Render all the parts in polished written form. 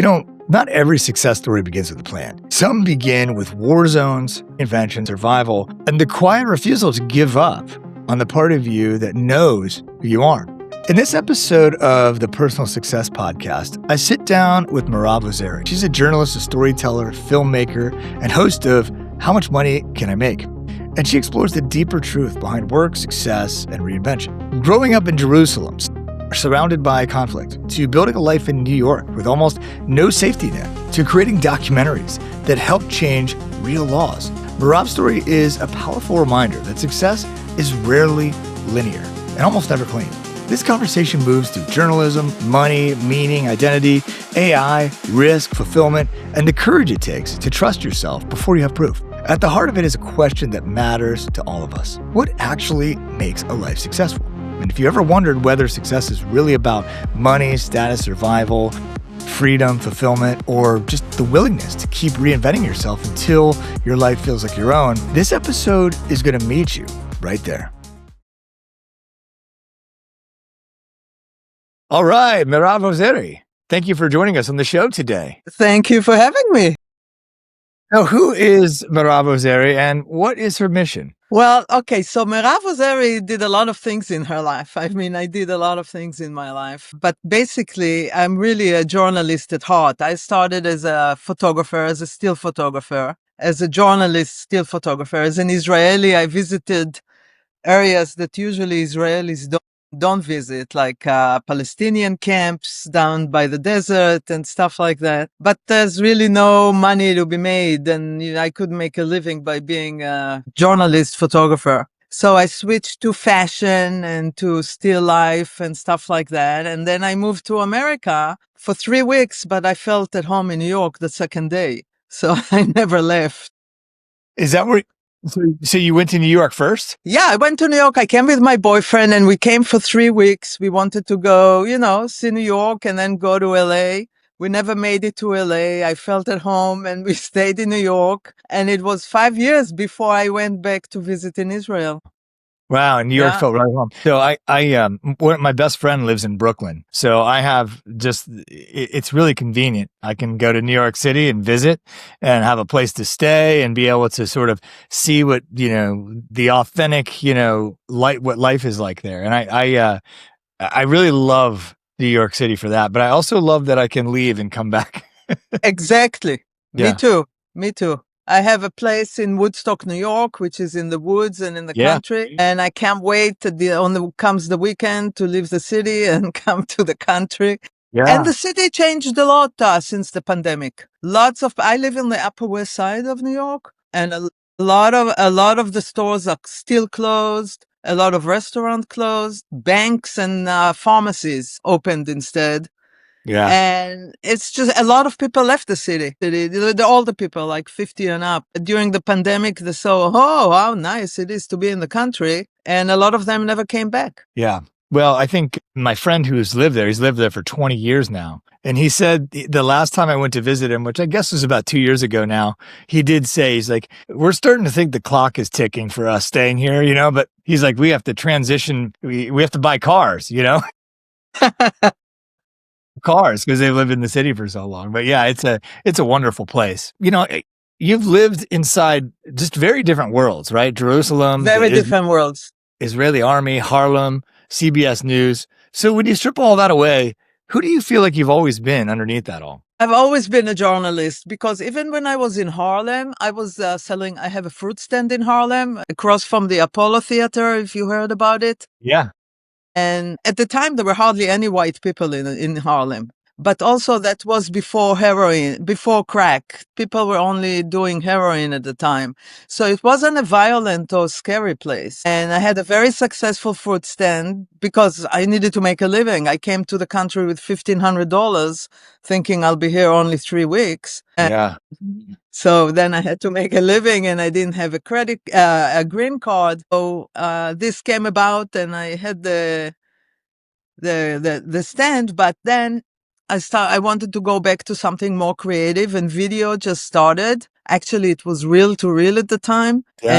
Not every success story begins with a plan. Some begin with war zones, invention, survival, and the quiet refusal to give up on the part of you that knows who you are. In this episode of the Personal Success Podcast, I sit down with Mirav Ozeri. She's a journalist, a storyteller, filmmaker, and host of How Much Money Can I Make? And she explores the deeper truth behind work, success, and reinvention. Growing up in Jerusalem, surrounded by conflict, to building a life in New York with almost no safety net, to creating documentaries that help change real laws. Mirav's story is a powerful reminder that success is rarely linear and almost never clean. This conversation moves through journalism, money, meaning, identity, AI, risk, fulfillment, and the courage it takes to trust yourself before you have proof. At the heart of it is a question that matters to all of us. What actually makes a life successful? And if you ever wondered whether success is really about money, status, survival, freedom, fulfillment, or just the willingness to keep reinventing yourself until your life feels like your own, this episode is going to meet you right there. All right, Mirav Ozeri, thank you for joining us on the show today. Thank you for having me. Now, who is Mirav Ozeri and what is her mission? Well, okay, so Mirav Ozeri did a lot of things in her life. I did a lot of things in my life. But basically, I'm really a journalist at heart. I started as a photographer, as a still photographer, as a journalist, still photographer. As an Israeli, I visited areas that usually Israelis don't visit, like Palestinian camps down by the desert and stuff like that. But there's really no money to be made, and I couldn't make a living by being a journalist photographer. So I switched to fashion and to still life and stuff like that. And then I moved to America for 3 weeks, but I felt at home in New York the second day. So I never left. Is that where... So you went to New York first? Yeah, I went to New York. I came with my boyfriend and we came for 3 weeks. We wanted to go, see New York and then go to LA. We never made it to LA. I felt at home and we stayed in New York. And it was 5 years before I went back to visit in Israel. Wow, and New York felt right home. So my best friend lives in Brooklyn. So I have it's really convenient. I can go to New York City and visit and have a place to stay and be able to sort of see what, the authentic, what life is like there. And I really love New York City for that, but I also love that I can leave and come back. Exactly. Yeah. Me too. I have a place in Woodstock, New York, which is in the woods and in the country. And I can't wait comes the weekend to leave the city and come to the country. Yeah. And the city changed a lot since the pandemic. I live in the Upper West Side of New York, and a lot of the stores are still closed. A lot of restaurants closed. Banks and pharmacies opened instead. Yeah. And it's just a lot of people left the city. The older people, like 50 and up. During the pandemic, they saw, how nice it is to be in the country. And a lot of them never came back. Yeah. Well, I think my friend he's lived there for 20 years now. And he said the last time I went to visit him, which I guess was about 2 years ago now, he did say, he's like, we're starting to think the clock is ticking for us staying here, but he's like, we have to transition. We have to buy cars, cars because they've lived in the city for so long. But yeah, it's a wonderful place. You've lived inside just very different worlds, right? Jerusalem, very different worlds. Israeli army, Harlem, CBS News. So when you strip all that away, who do you feel like you've always been underneath that all? I've always been a journalist because even when I was in Harlem, I was I have a fruit stand in Harlem across from the Apollo Theater, if you heard about it. Yeah. And at the time, there were hardly any white people in Harlem. But also that was before heroin, before crack. People were only doing heroin at the time. So it wasn't a violent or scary place. And I had a very successful fruit stand because I needed to make a living. I came to the country with $1,500 thinking I'll be here only 3 weeks. Yeah. So then I had to make a living and I didn't have a green card. So this came about and I had the stand, but then I wanted to go back to something more creative, and video just started. Actually, it was reel to reel at the time. Yeah.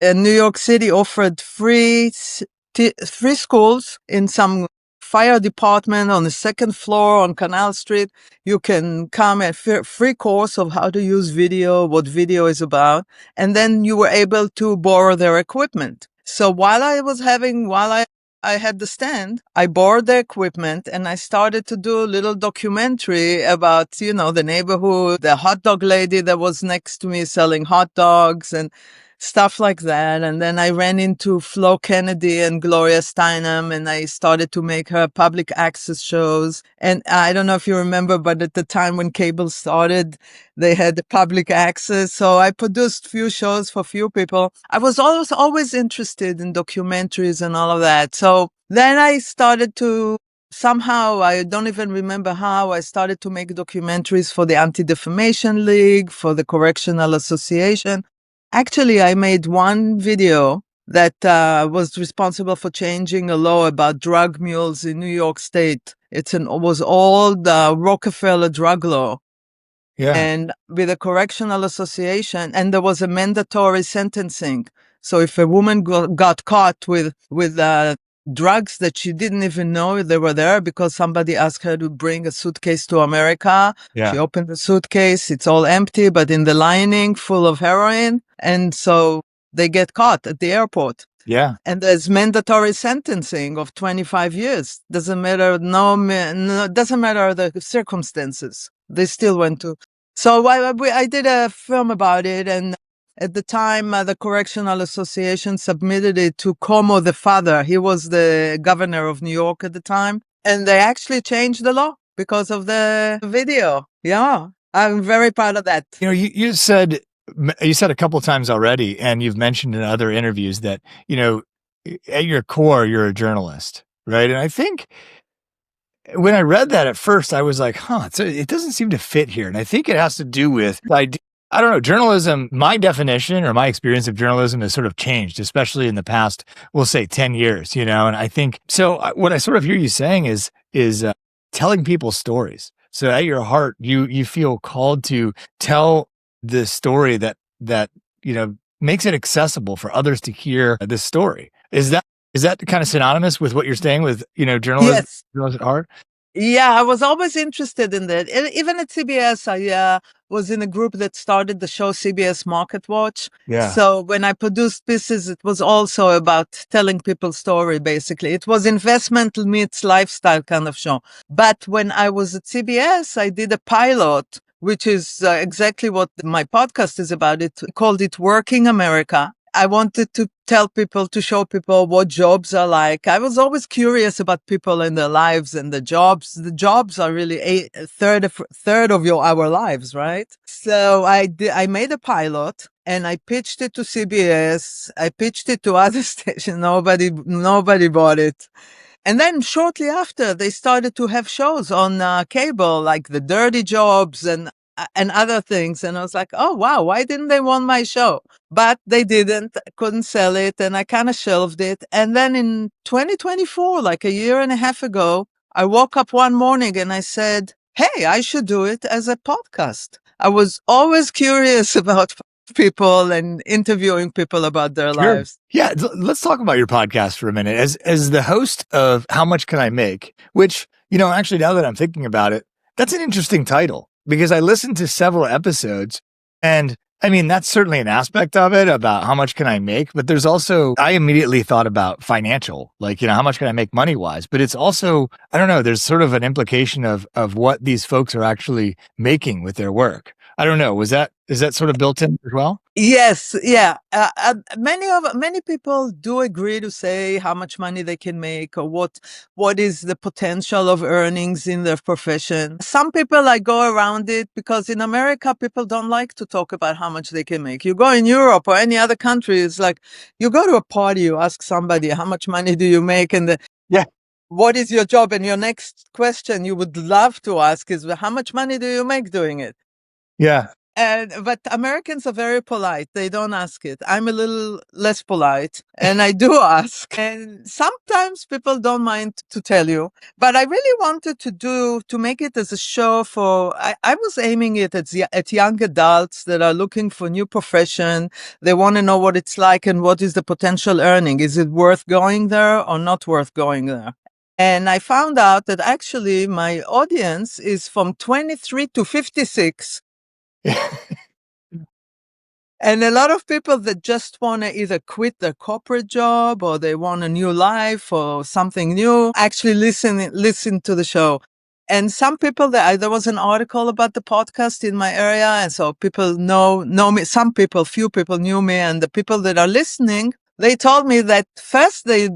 And New York City offered free schools in some fire department on the second floor on Canal Street. You can come at free course of how to use video, what video is about. And then you were able to borrow their equipment. So while I had the stand, I borrowed the equipment and I started to do a little documentary about, the neighborhood, the hot dog lady that was next to me selling hot dogs and stuff like that. And then I ran into Flo Kennedy and Gloria Steinem and I started to make her public access shows. And I don't know if you remember, but at the time when cable started, they had the public access. So I produced few shows for few people. I was always interested in documentaries and all of that. So then I started to somehow, I don't even remember how, I started to make documentaries for the Anti-Defamation League, for the Correctional Association. Actually, I made one video that was responsible for changing a law about drug mules in New York State. It was old Rockefeller drug law. Yeah. And with a correctional association, and there was a mandatory sentencing. So if a woman got caught with drugs that she didn't even know they were there because somebody asked her to bring a suitcase to America. Yeah. She opened the suitcase. It's all empty, but in the lining full of heroin. And so they get caught at the airport. Yeah. And there's mandatory sentencing of 25 years. Doesn't matter. Doesn't matter the circumstances. They still went to. So I did a film about it. And at the time, the Correctional Association submitted it to Cuomo, the father. He was the governor of New York at the time. And they actually changed the law because of the video. Yeah. I'm very proud of that. You said a couple of times already, and you've mentioned in other interviews that, at your core, you're a journalist, right? And I think when I read that at first, I was like, it doesn't seem to fit here. And I think it has to do with, I don't know, journalism, my definition or my experience of journalism has sort of changed, especially in the past, we'll say 10 years, and I think, so what I sort of hear you saying is telling people stories. So at your heart, you feel called to tell the story that makes it accessible for others to hear this story. Is that kind of synonymous with what you're saying with journalism? Yes. Journalism at heart? Yeah, I was always interested in that. Even at CBS, I was in a group that started the show CBS Market Watch. Yeah. So when I produced pieces, it was also about telling people's story, basically. It was investment meets lifestyle kind of show. But when I was at CBS, I did a pilot, which is exactly what my podcast is about. It called it Working America. I wanted to tell people, to show people what jobs are like. I was always curious about people and their lives and the jobs. The jobs are really a third of our lives, right? So I made a pilot and I pitched it to CBS. I pitched it to other stations. Nobody bought it. And then shortly after, they started to have shows on cable, like the dirty jobs and other things. And I was like, oh, wow, why didn't they want my show? But they didn't, couldn't sell it. And I kind of shelved it. And then in 2024, like a year and a half ago, I woke up one morning and I said, hey, I should do it as a podcast. I was always curious about people and interviewing people about their lives. Yeah. Let's talk about your podcast for a minute. As the host of How Much Can I Make, which, actually, now that I'm thinking about it, that's an interesting title because I listened to several episodes and I mean, that's certainly an aspect of it about how much can I make, but there's also, I immediately thought about financial, like, how much can I make money wise, but it's also, I don't know, there's sort of an implication of what these folks are actually making with their work. I don't know. Is that sort of built in as well? Yes. Yeah. Many people do agree to say how much money they can make or what is the potential of earnings in their profession. Some people go around it because in America, people don't like to talk about how much they can make. You go in Europe or any other country, it's like you go to a party, you ask somebody, how much money do you make? And what is your job? And your next question you would love to ask is, how much money do you make doing it? Yeah. But Americans are very polite. They don't ask it. I'm a little less polite and I do ask. And sometimes people don't mind to tell you, but I really wanted to make it as a show I was aiming it at young adults that are looking for new profession. They want to know what it's like and what is the potential earning. Is it worth going there or not worth going there? And I found out that actually my audience is from 23 to 56. And a lot of people that just want to either quit their corporate job or they want a new life or something new actually listen to the show. And some people there was an article about the podcast in my area, and so people know me. Some people, few people knew me, and the people that are listening, they told me that first they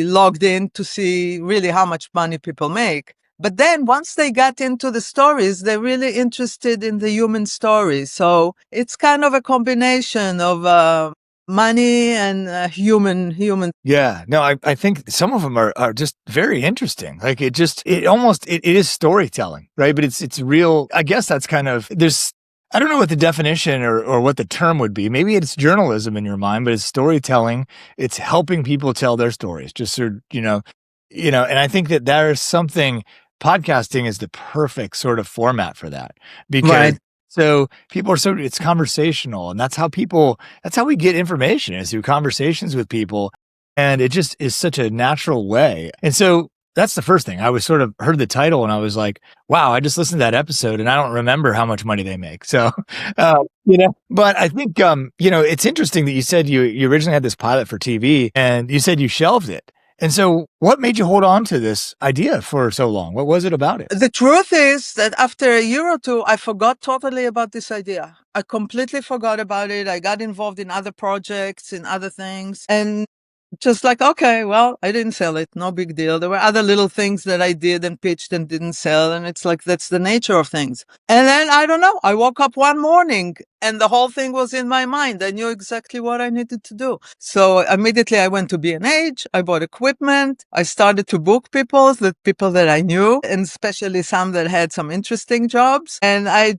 logged in to see really how much money people make. But then once they got into the stories, they're really interested in the human story. So it's kind of a combination of money and human. Yeah, no, I think some of them are just very interesting. Like it is storytelling, right? But it's real. I guess that's kind of, I don't know what the definition or what the term would be. Maybe it's journalism in your mind, but it's storytelling. It's helping people tell their stories. Just sort of, and I think that there is something. Podcasting is the perfect sort of format for that because. Right. So people it's conversational, and that's how we get information, is through conversations with people. And it just is such a natural way. And so that's the first thing. I was sort of heard the title and I was like, wow, I just listened to that episode and I don't remember how much money they make. So, but I think, it's interesting that you said you originally had this pilot for TV and you said you shelved it. And so what made you hold on to this idea for so long? What was it about it? The truth is that after a year or two, I forgot totally about this idea. I completely forgot about it. I got involved in other projects, in other things, and just like, okay, well, I didn't sell it. No big deal. There were other little things that I did and pitched and didn't sell. And it's like, that's the nature of things. And then I don't know. I woke up one morning and the whole thing was in my mind. I knew exactly what I needed to do. So immediately I went to B&H. I bought equipment. I started to book people that I knew, and especially some that had some interesting jobs. And I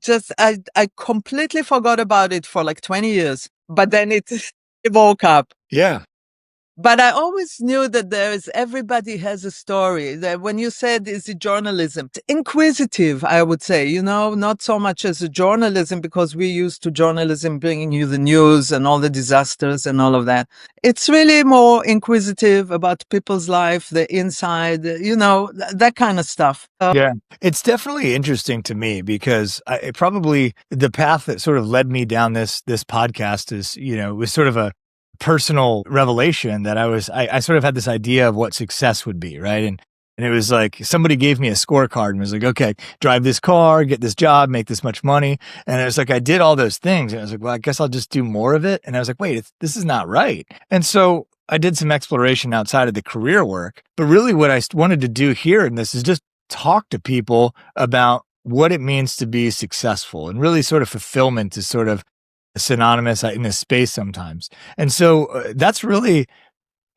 completely forgot about it for like 20 years. But then it woke up. Yeah. But I always knew that everybody has a story. That when you said, is it journalism? Inquisitive, I would say, not so much as a journalism, because we're used to journalism bringing you the news and all the disasters and all of that. It's really more inquisitive about people's life, the inside, that kind of stuff. Yeah, it's definitely interesting to me because probably the path that sort of led me down this podcast is, was sort of a personal revelation that I sort of had this idea of what success would be, right? And it was like somebody gave me a scorecard and was like, okay, drive this car, get this job, make this much money. And it was like, I did all those things. And I was like, well, I guess I'll just do more of it. And I was like, wait, this is not right. And so I did some exploration outside of the career work. But really what I wanted to do here in this is just talk to people about what it means to be successful, and really sort of fulfillment is sort of synonymous in this space sometimes. And so that's really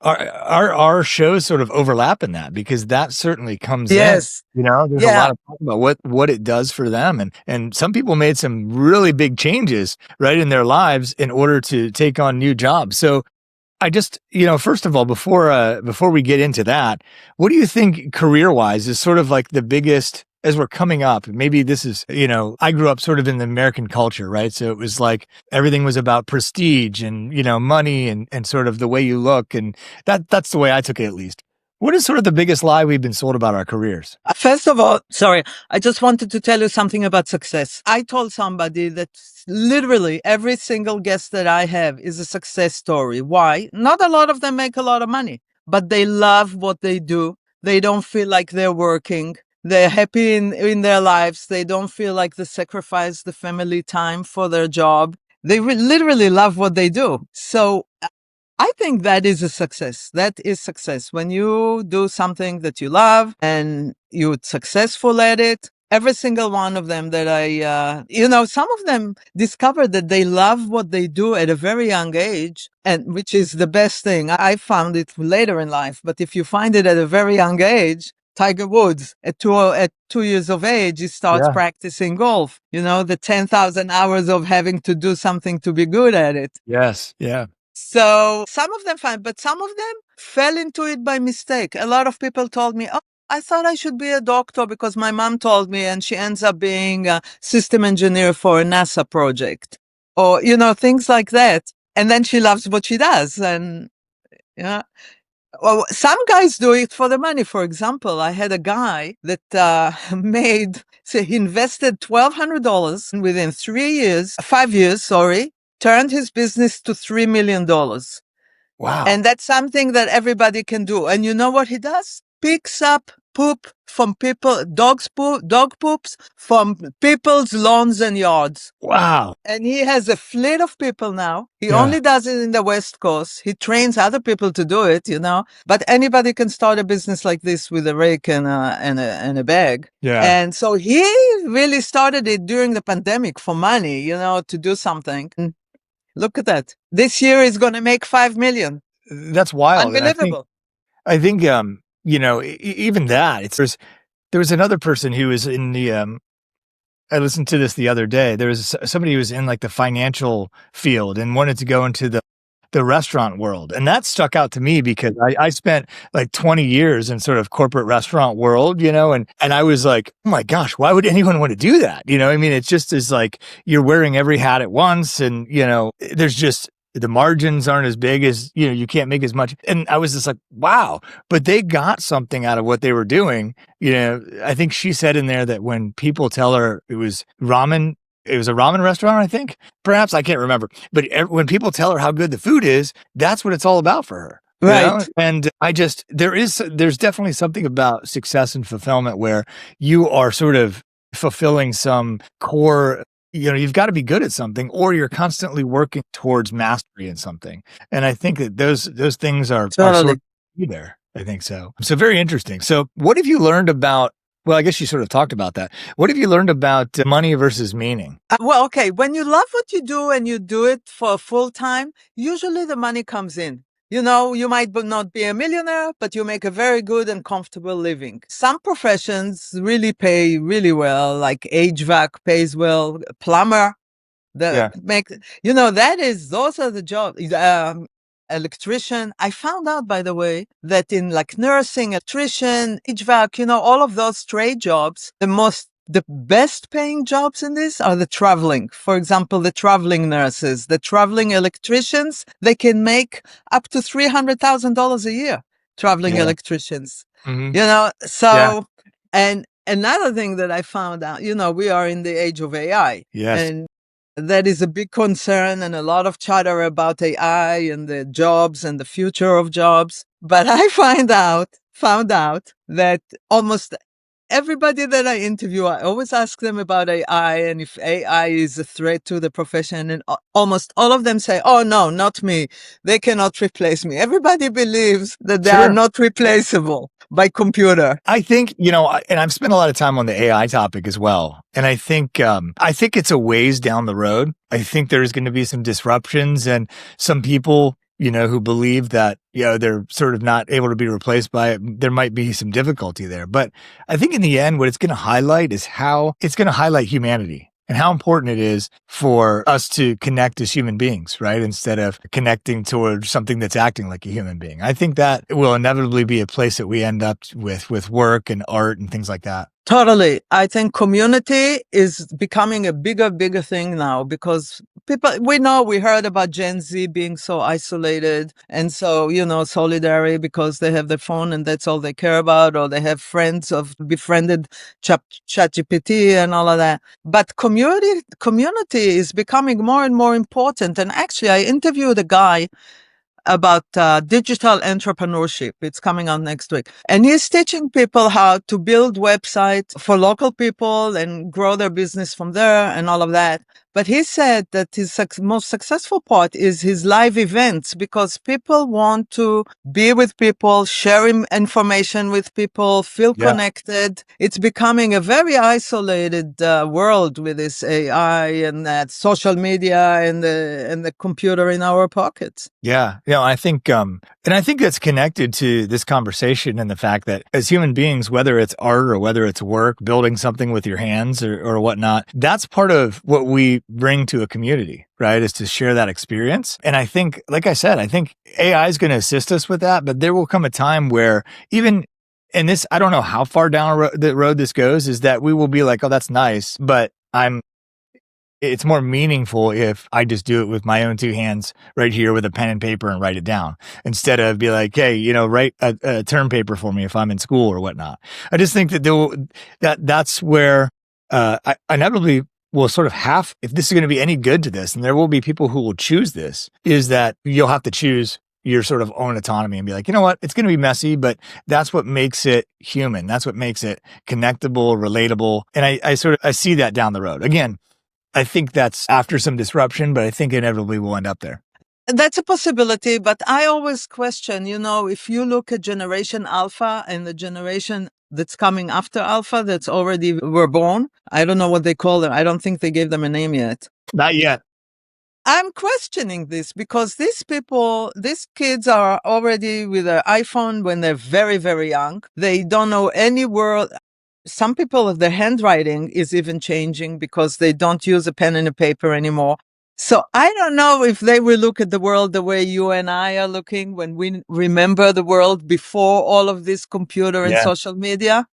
our shows sort of overlap in that, because that certainly comes Yes. in, there's a lot of talk about what it does for them. And some people made some really big changes right in their lives in order to take on new jobs. So I just, first of all, before we get into that, what do you think career-wise is sort of like the biggest, as we're coming up? Maybe this is, I grew up sort of in the American culture, right? So it was like everything was about prestige and, money and sort of the way you look. And that's the way I took it, at least. What is sort of the biggest lie we've been sold about our careers? First of all, sorry, I just wanted to tell you something about success. I told somebody that literally every single guest that I have is a success story. Why? Not a lot of them make a lot of money, but they love what they do. They don't feel like they're working. They're happy in their lives. They don't feel like they sacrifice the family time for their job. They literally love what they do. So I think that is a success. That is success. When you do something that you love and you're successful at it. Every single one of them that some of them discovered that they love what they do at a very young age, and which is the best thing. I found it later in life, but if you find it at a very young age, Tiger Woods at 2 years of age, he starts practicing golf. The 10,000 hours of having to do something to be good at it. Yes. Yeah. So some of them fine, but some of them fell into it by mistake. A lot of people told me, oh, I thought I should be a doctor because my mom told me, and she ends up being a system engineer for a NASA project, or, things like that. And then she loves what she does. And Well, some guys do it for the money. For example, I had a guy that he invested $1,200 within 5 years, sorry, turned his business to $3 million. Wow. And that's something that everybody can do. And you know what he does? Picks up poop from people, dog poops from people's lawns and yards. Wow. And he has a fleet of people now. He Yeah. only does it in the West Coast. He trains other people to do it, but anybody can start a business like this with a rake and a bag. Yeah. And so he really started it during the pandemic for money, to do something. Look at that. This year is going to make 5 million. That's wild. And Unbelievable. I think, even that, there was another person who was in the, I listened to this the other day. There was somebody who was in like the financial field and wanted to go into the restaurant world. And that stuck out to me because I spent like 20 years in sort of corporate restaurant world, and I was like, oh my gosh, why would anyone want to do that? I mean, it's just is like you're wearing every hat at once and, there's just the margins aren't as big as, you can't make as much. And I was just like, wow, but they got something out of what they were doing. I think she said in there that when people tell her it was a ramen restaurant, I think, perhaps, I can't remember. But when people tell her how good the food is, that's what it's all about for her. Right. And there's definitely something about success and fulfillment where you are sort of fulfilling some core, you've got to be good at something or you're constantly working towards mastery in something. And I think that those things are sort of there. I think so. So very interesting. So what have you learned about, well, I guess you sort of talked about that. What have you learned about money versus meaning? Well, okay. When you love what you do and you do it for full time, usually the money comes in. You might not be a millionaire, but you make a very good and comfortable living. Some professions really pay really well, like HVAC pays well, plumber, those are the jobs. Electrician. I found out, by the way, that in like nursing, electrician, HVAC, all of those trade jobs, the best paying jobs in this are the traveling. For example, the traveling nurses, the traveling electricians, they can make up to $300,000 a year, traveling electricians, so, and another thing that I found out, we are in the age of AI. Yes. And that is a big concern and a lot of chatter about AI and the jobs and the future of jobs. But I found out that almost everybody that I interview, I always ask them about AI and if AI is a threat to the profession. And almost all of them say, oh, no, not me. They cannot replace me. Everybody believes that they are not replaceable by computer. I think, and I've spent a lot of time on the AI topic as well. And I think it's a ways down the road. I think there's going to be some disruptions and some people, who believe that, they're sort of not able to be replaced by it. There might be some difficulty there. But I think in the end, what it's going to highlight is how it's going to highlight humanity and how important it is for us to connect as human beings, right? Instead of connecting towards something that's acting like a human being. I think that will inevitably be a place that we end up with work and art and things like that. Totally. I think community is becoming a bigger thing now because we heard about Gen Z being so isolated and so, solidary because they have their phone and that's all they care about, or they have friends of befriended ChatGPT and all of that. But community is becoming more and more important. And actually, I interviewed a guy about digital entrepreneurship. It's coming out next week. And he's teaching people how to build websites for local people and grow their business from there and all of that. But he said that his most successful part is his live events because people want to be with people, share information with people, feel connected. It's becoming a very isolated world with this AI and that social media and the computer in our pockets. Yeah. I think, and I think that's connected to this conversation and the fact that as human beings, whether it's art or whether it's work, building something with your hands or whatnot, that's part of what we bring to a community, right? Is to share that experience. And I think, like I said, I think AI is going to assist us with that, but there will come a time where and this, I don't know how far down the road this goes, is that we will be like, oh, that's nice, but I'm It's more meaningful if I just do it with my own two hands right here with a pen and paper and write it down instead of be like, hey, write a term paper for me if I'm in school or whatnot. I just think that's where I inevitably will sort of if this is going to be any good to this, and there will be people who will choose this, is that you'll have to choose your sort of own autonomy and be like, you know what, it's going to be messy, but that's what makes it human. That's what makes it connectable, relatable. And I see that down the road. Again, I think that's after some disruption, but I think inevitably we'll end up there. That's a possibility, but I always question, if you look at Generation Alpha and the generation that's coming after Alpha that's already were born, I don't know what they call them. I don't think they gave them a name yet. Not yet. I'm questioning this because these kids are already with an iPhone when they're very, very young. They don't know any word. Some people, their handwriting is even changing because they don't use a pen and a paper anymore. So I don't know if they will look at the world the way you and I are looking when we remember the world before all of this computer and social media.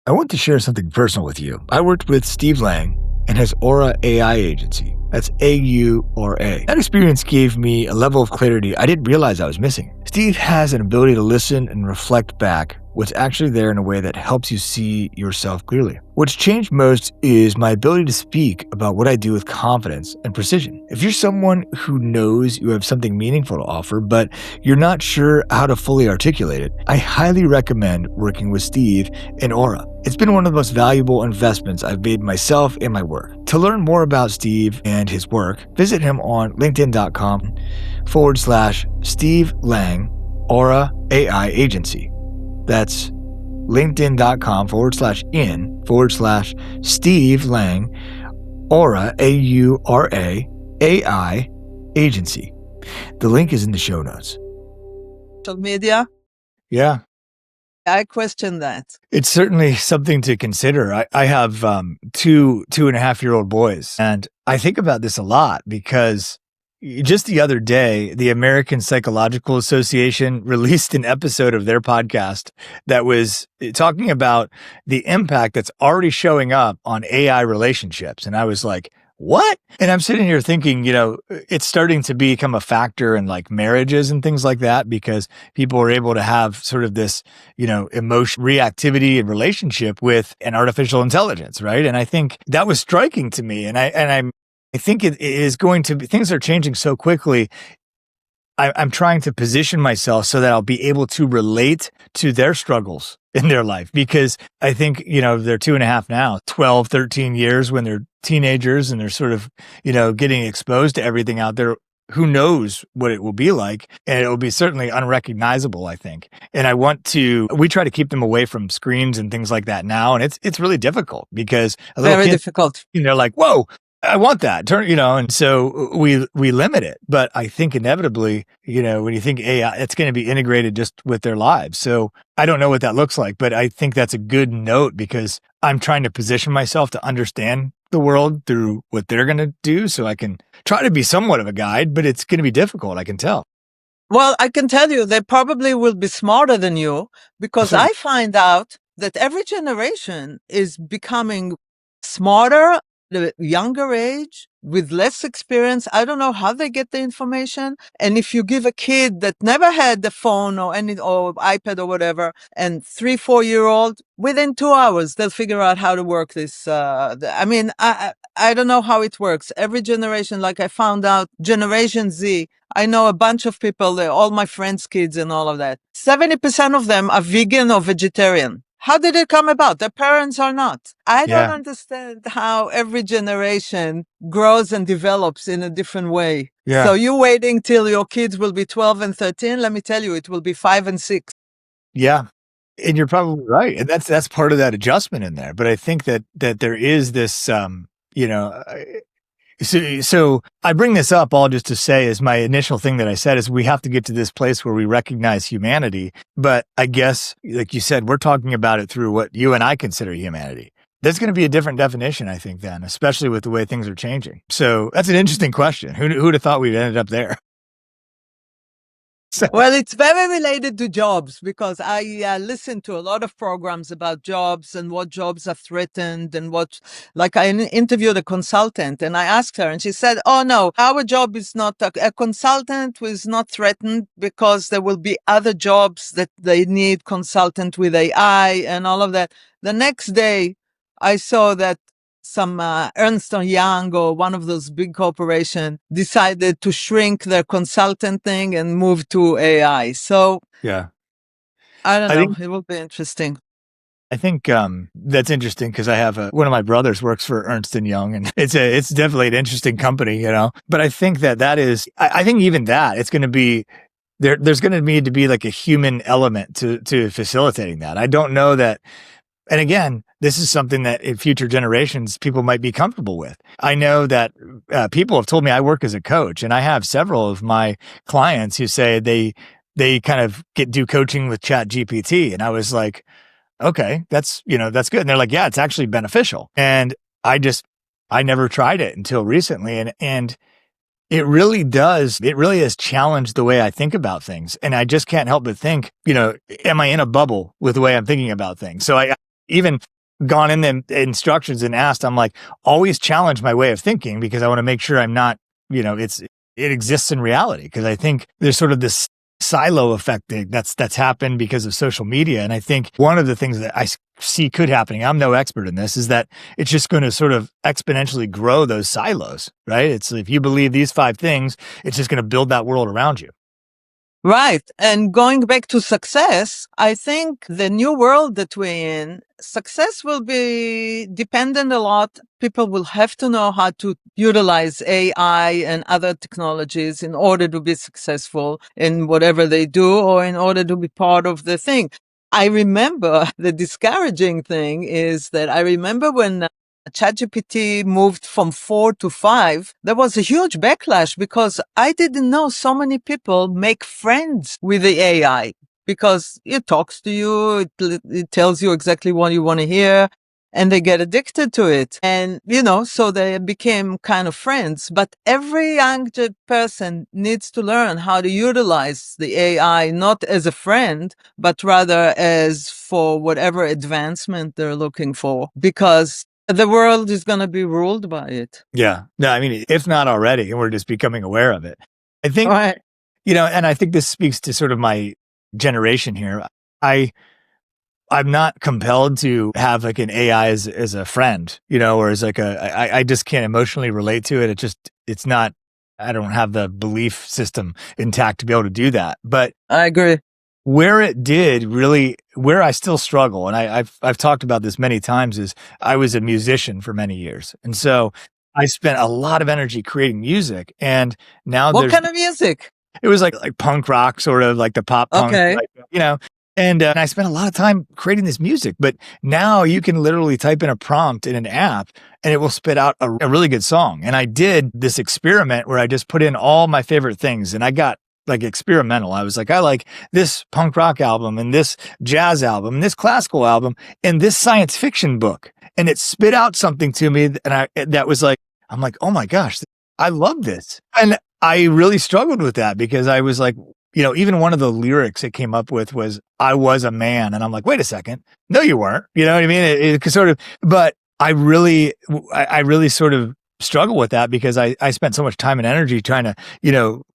I want to share something personal with you. I worked with Steve Lang and his Aura AI agency. That's AURA. That experience gave me a level of clarity I didn't realize I was missing. Steve has an ability to listen and reflect back what's actually there in a way that helps you see yourself clearly. What's changed most is my ability to speak about what I do with confidence and precision. If you're someone who knows you have something meaningful to offer, but you're not sure how to fully articulate it, I highly recommend working with Steve and Aura. It's been one of the most valuable investments I've made myself and my work. To learn more about Steve and his work, visit him on linkedin.com/Steve Lang Aura AI Agency. That's linkedin.com/in/Steve Lang Aura AURA AI Agency. The link is in the show notes. Social media? Yeah. I question that. It's certainly something to consider. I have 2.5-year-old boys, and I think about this a lot because just the other day, the American Psychological Association released an episode of their podcast that was talking about the impact that's already showing up on AI relationships. And I was like, what? And I'm sitting here thinking, it's starting to become a factor in like marriages and things like that because people are able to have sort of this, emotion reactivity and relationship with an artificial intelligence, right? And I think that was striking to me. I think it is going to be, things are changing so quickly. I'm trying to position myself so that I'll be able to relate to their struggles in their life because I think, they're 2.5 now, 12, 13 years when they're teenagers and they're sort of, getting exposed to everything out there. Who knows what it will be like? And it will be certainly unrecognizable, I think. And we try to keep them away from screens and things like that now. And it's really difficult because very difficult. They're like, whoa, I want that. And so we limit it. But I think inevitably, when you think AI, it's going to be integrated just with their lives. So I don't know what that looks like, but I think that's a good note because I'm trying to position myself to understand the world through what they're going to do. So I can try to be somewhat of a guide, but it's going to be difficult. I can tell. Well, I can tell you they probably will be smarter than you because I find out that every generation is becoming smarter the younger age with less experience. I don't know how they get the information. And if you give a kid that never had the phone or iPad or whatever, and 3-4-year-old, within 2 hours, they'll figure out how to work this. I don't know how it works. Every generation, like I found out, Generation Z, I know a bunch of people, all my friends' kids and all of that. 70% of them are vegan or vegetarian. How did it come about? Their parents are not. I don't understand how every generation grows and develops in a different way. Yeah. So you're waiting till your kids will be 12 and 13. Let me tell you, it will be 5 and 6. Yeah. And you're probably right. And that's part of that adjustment in there. But I think that there is this, So I bring this up all just to say is my initial thing that I said is we have to get to this place where we recognize humanity. But I guess, like you said, we're talking about it through what you and I consider humanity. There's going to be a different definition, I think, then, especially with the way things are changing. So that's an interesting question. Who'd have thought we'd ended up there? So, Well, it's very related to jobs because I listen to a lot of programs about jobs and what jobs are threatened and what, like I interviewed a consultant and I asked her and she said, oh no, our job is not, a consultant is not threatened because there will be other jobs that they need consultant with AI and all of that. The next day I saw that some Ernst & Young or one of those big corporations decided to shrink their consultant thing and move to AI. So yeah. I don't I know. think It will be interesting. that's interesting because I have one of my brothers works for Ernst and Young, and it's definitely an interesting company, you know. But I think that is I think even that it's going to be there's going to need to be like a human element to facilitating that. I don't know that. And again, this is something that in future generations, people might be comfortable with. I know that people have told me I work as a coach, and I have several of my clients who say they kind of do coaching with Chat GPT. And I was like, okay, that's good. And they're like, yeah, it's actually beneficial. And I never tried it until recently. And it really has challenged the way I think about things. And I just can't help but think, am I in a bubble with the way I'm thinking about things? So I even gone in the instructions and asked, I'm like, always challenge my way of thinking because I want to make sure I'm not, it exists in reality. Because I think there's sort of this silo effect that's happened because of social media. And I think one of the things that I see could happening, I'm no expert in this, is that it's just going to sort of exponentially grow those silos, right? It's if you believe these 5 things, it's just going to build that world around you. Right. And going back to success, I think the new world that we're in, success will be dependent a lot. People will have to know how to utilize AI and other technologies in order to be successful in whatever they do or in order to be part of the thing. I remember the discouraging thing is that I remember when ChatGPT moved from 4 to 5, there was a huge backlash because I didn't know so many people make friends with the AI because it talks to you, it tells you exactly what you want to hear, and they get addicted to it. And, so they became kind of friends. But every young person needs to learn how to utilize the AI, not as a friend, but rather as for whatever advancement they're looking for. Because the world is going to be ruled by it. Yeah. No, I mean, if not already, and we're just becoming aware of it. I think, Right. and I think this speaks to sort of my generation here. I'm not compelled to have like an AI as a friend, or as like I just can't emotionally relate to it. It's not, I don't have the belief system intact to be able to do that. But I agree. where it did really, where I still struggle, and I've talked about this many times, is I was a musician for many years. And so I spent a lot of energy creating music. And now What kind of music? it was like punk rock, sort of like the pop punk, Okay. and I spent a lot of time creating this music. But now you can literally type in a prompt in an app and it will spit out a really good song. And I did this experiment where I just put in all my favorite things and I got like experimental. I was like, I like this punk rock album and this jazz album and this classical album and this science fiction book. And it spit out something to me. And that was like, I'm like, oh my gosh, I love this. And I really struggled with that because I was like, even one of the lyrics it came up with was, I was a man. And I'm like, wait a second. No, you weren't. You know what I mean? It sort of, but I really sort of struggle with that because I spent so much time and energy trying to,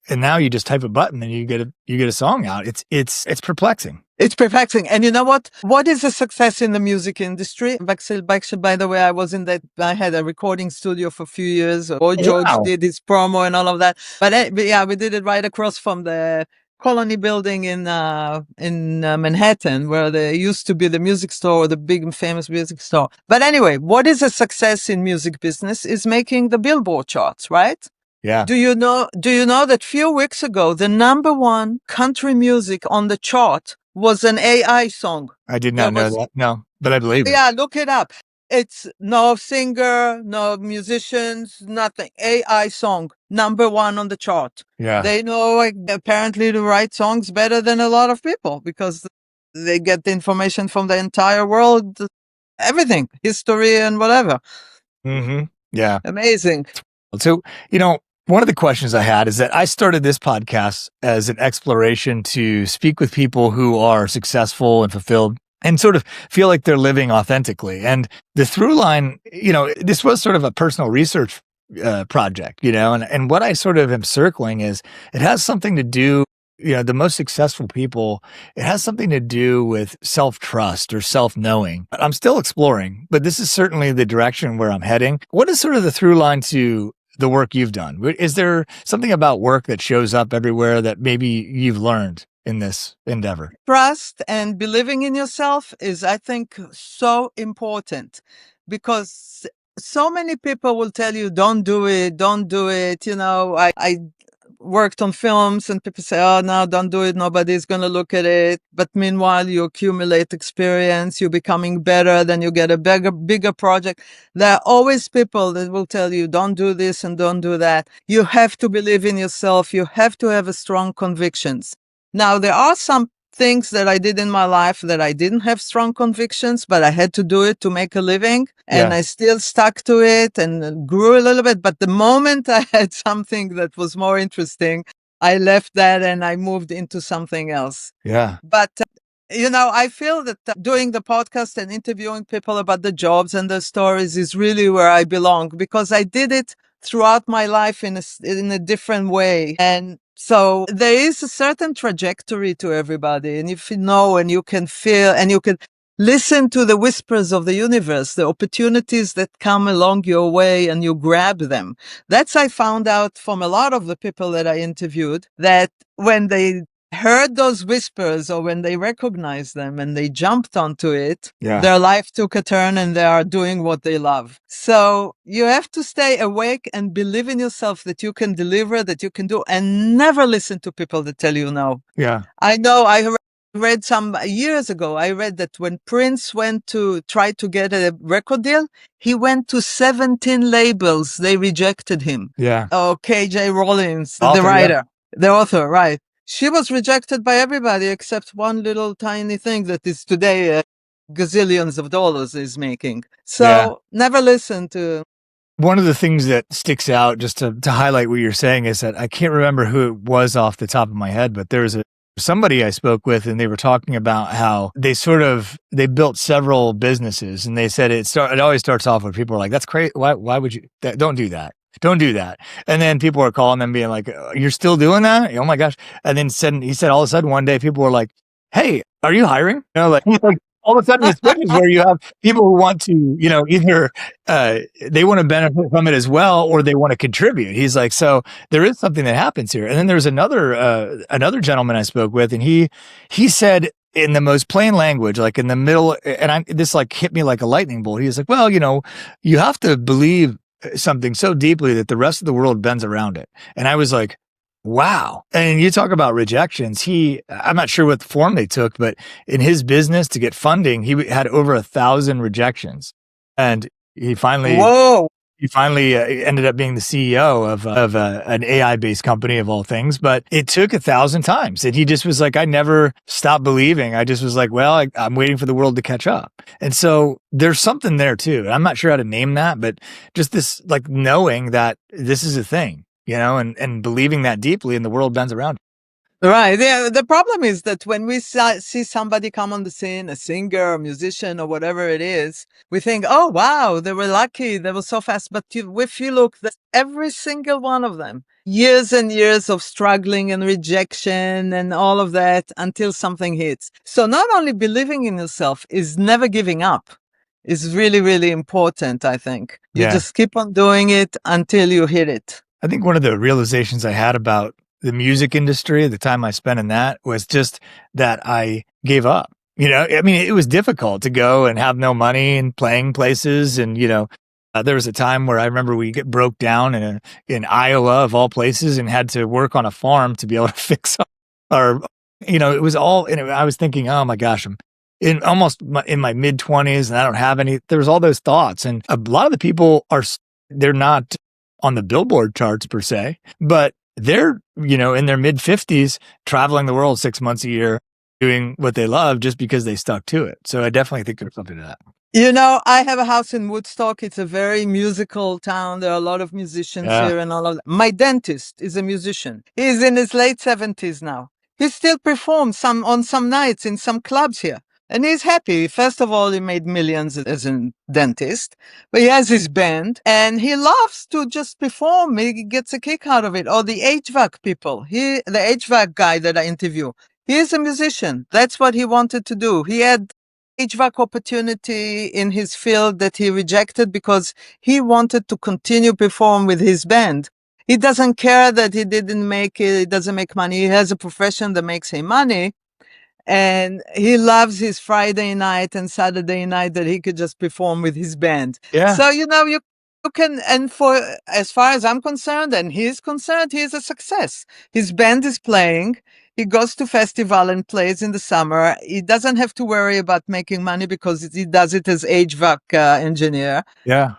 and now you just type a button and you get a song out. It's perplexing. It's perplexing. And you know what? What is a success in the music industry? Actually, by the way, I had a recording studio for a few years. Or George Wow. did his promo and all of that. But yeah, we did it right across from the Colony building in Manhattan, where there used to be the music store, the big and famous music store. But anyway, what is a success in music business is making the Billboard charts, right? Yeah. Do you know that a few weeks ago, the number 1 country music on the chart was an AI song? I did not know that. No, but I believe it. Yeah, look it up. It's no singer, no musicians, nothing. AI song, number 1 on the chart. Yeah. They know apparently to write songs better than a lot of people because they get the information from the entire world, everything, history and whatever. Mm-hmm. Yeah. Amazing. So, One of the questions I had is that I started this podcast as an exploration to speak with people who are successful and fulfilled and sort of feel like they're living authentically. And the through line, this was sort of a personal research project, and what I sort of am circling is it has something to do, the most successful people, it has something to do with self-trust or self-knowing. I'm still exploring, but this is certainly the direction where I'm heading. What is sort of the through line to the work you've done? Is there something about work that shows up everywhere that maybe you've learned in this endeavor? Trust and believing in yourself is, I think, so important, because so many people will tell you, don't do it, don't do it. I worked on films and people say, oh, no, don't do it. Nobody's going to look at it. But meanwhile, you accumulate experience, you're becoming better, then you get a bigger project. There are always people that will tell you, don't do this and don't do that. You have to believe in yourself. You have to have a strong convictions. Now, there are some things that I did in my life that I didn't have strong convictions, but I had to do it to make a living. And I still stuck to it and grew a little bit. But the moment I had something that was more interesting, I left that and I moved into something else. Yeah. But I feel that doing the podcast and interviewing people about the jobs and the stories is really where I belong, because I did it throughout my life in a different way. And so there is a certain trajectory to everybody. And if you know and you can feel and you can listen to the whispers of the universe, the opportunities that come along your way, and you grab them. That's I found out from a lot of the people that I interviewed, that when they heard those whispers or when they recognized them and they jumped onto it, their life took a turn and they are doing what they love. So you have to stay awake and believe in yourself that you can deliver, that you can do, and never listen to people that tell you no. Yeah. I know I read some years ago, I read that when Prince went to try to get a record deal, he went to 17 labels. They rejected him. Yeah. Oh, KJ Rollins, Author, the writer, the author, right. She was rejected by everybody except one little tiny thing that is today gazillions of dollars is making. So never listen to. One of the things that sticks out, just to highlight what you're saying, is that I can't remember who it was off the top of my head, but there was somebody I spoke with, and they were talking about how they built several businesses, and they said it always starts off with people are like, that's crazy. Why would you, don't do that. Don't do that. And then people are calling them being like, you're still doing that? Oh my gosh. And then he said all of a sudden one day people were like, hey, are you hiring? Like all of a sudden it switches where you have people who want to, either they want to benefit from it as well, or they want to contribute. He's like, so there is something that happens here. And then there's another gentleman I spoke with, and he said in the most plain language, like in the middle, and this like hit me like a lightning bolt. He was like, well, you have to believe something so deeply that the rest of the world bends around it. And I was like, wow. And you talk about rejections. I'm not sure what form they took, but in his business to get funding, he had over 1,000 rejections. And he finally ended up being the CEO of an AI-based company of all things, but it took 1,000 times. And he just was like, I never stopped believing. I just was like, well, I'm waiting for the world to catch up. And so there's something there too. I'm not sure how to name that, but just this like knowing that this is a thing, and believing that deeply, and the world bends around. Right. Yeah. The problem is that when we see somebody come on the scene, a singer, a musician, or whatever it is, we think, oh, wow, they were lucky. They were so fast. But if you look, every single one of them, years and years of struggling and rejection and all of that until something hits. So not only believing in yourself is never giving up is really, really important, I think. You just keep on doing it until you hit it. I think one of the realizations I had about the music industry, the time I spent in that, was just that I gave up. It was difficult to go and have no money and playing places. And, there was a time where I remember we broke down in Iowa of all places and had to work on a farm to be able to fix our, it was all, and I was thinking, oh my gosh, I'm in my mid 20s and I don't have any, there was all those thoughts. And a lot of the people they're not on the Billboard charts per se, but they're, in their mid 50s, traveling the world 6 months a year, doing what they love just because they stuck to it. So I definitely think there's something to that. You know, I have a house in Woodstock. It's a very musical town. There are a lot of musicians Yeah. here and all of that. My dentist is a musician. He's in his late 70s now. He still performs on some nights in some clubs here. And he's happy. First of all, he made millions as a dentist, but he has his band and he loves to just perform. He gets a kick out of it. Or the HVAC people. The HVAC guy that I interview, he is a musician. That's what he wanted to do. He had HVAC opportunity in his field that he rejected because he wanted to continue perform with his band. He doesn't care that he didn't make it, he doesn't make money. He has a profession that makes him money. And he loves his Friday night and Saturday night that he could just perform with his band. Yeah. So, you can, and for as far as I'm concerned and he's concerned, he's a success. His band is playing. He goes to festival and plays in the summer. He doesn't have to worry about making money because he does it as HVAC engineer, Yeah.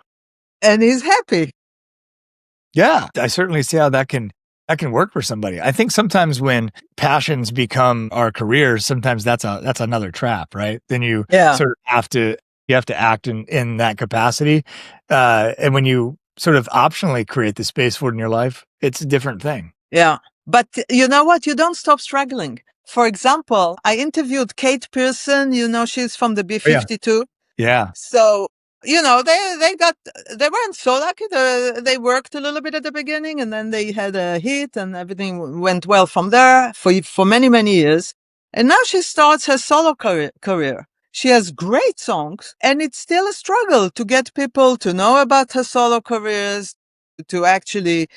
and he's happy. Yeah. I certainly see how that can work for somebody. I think sometimes when passions become our careers, sometimes that's another trap, right? Then you Yeah. sort of have to act in that capacity. And when you sort of optionally create the space for it in your life, it's a different thing. Yeah. But you know what? You don't stop struggling. For example, I interviewed Kate Pearson. You know, she's from the Oh, yeah. B-52. Yeah. So, they weren't so lucky. They worked a little bit at the beginning and then they had a hit and everything went well from there for many, many years. And now she starts her solo career. She has great songs and it's still a struggle to get people to know about her solo careers, to actually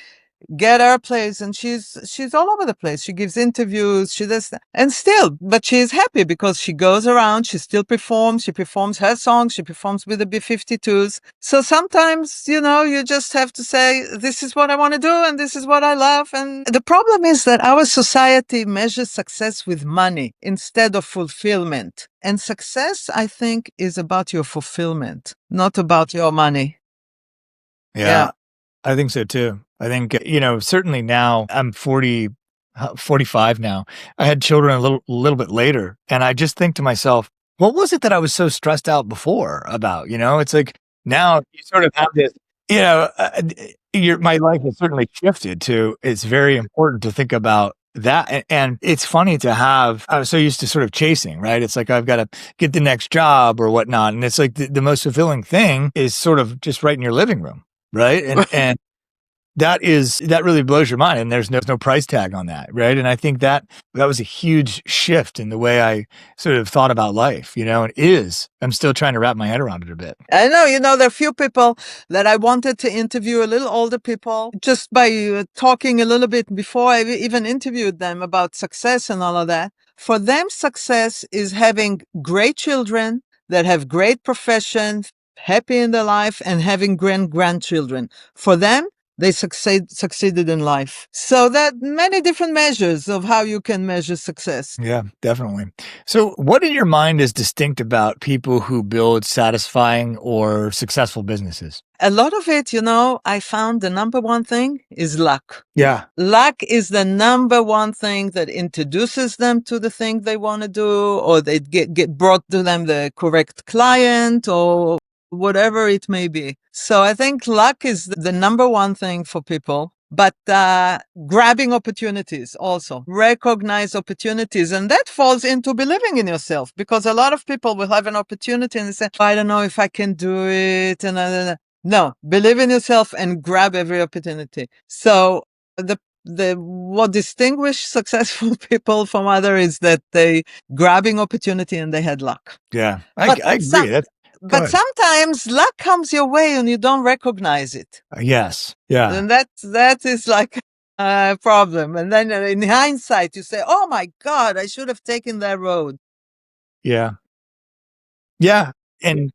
get airplays, and she's all over the place. She gives interviews, she does, and still, but she's happy because she goes around, she still performs, she performs her songs, she performs with the B-52s. So sometimes, you just have to say, this is what I want to do and this is what I love. And the problem is that our society measures success with money instead of fulfillment. And success, I think, is about your fulfillment, not about your money. Yeah. I think so too. I think, certainly now I'm 45 now. I had children a little bit later. And I just think to myself, what was it that I was so stressed out before about? It's like now you sort of have this, my life has certainly shifted to, it's very important to think about that. And it's funny to have, I was so used to sort of chasing, right? It's like, I've got to get the next job or whatnot. And it's like the most fulfilling thing is sort of just right in your living room. Right. And that really blows your mind. And there's no price tag on that. Right. And I think that was a huge shift in the way I sort of thought about life, and I'm still trying to wrap my head around it a bit. I know, there are a few people that I wanted to interview, a little older people, just by talking a little bit before I even interviewed them about success and all of that. For them, success is having great children that have great professions, happy in their life, and having grandchildren. For them, they succeeded in life. So that many different measures of how you can measure success. Yeah, definitely. So what in your mind is distinct about people who build satisfying or successful businesses? A lot of it, I found the number one thing is luck. Yeah. Luck is the number one thing that introduces them to the thing they want to do, or they get brought to them the correct client or whatever it may be. So I think luck is the number one thing for people. But grabbing opportunities also, recognize opportunities. And that falls into believing in yourself, because a lot of people will have an opportunity and they say, I don't know if I can do it. No, believe in yourself and grab every opportunity. So what distinguishes successful people from others is that they grabbing opportunity and they had luck. Yeah, I agree. But sometimes luck comes your way and you don't recognize it. Yes. Yeah. And that is like a problem. And then in hindsight, you say, oh my God, I should have taken that road. Yeah. Yeah. And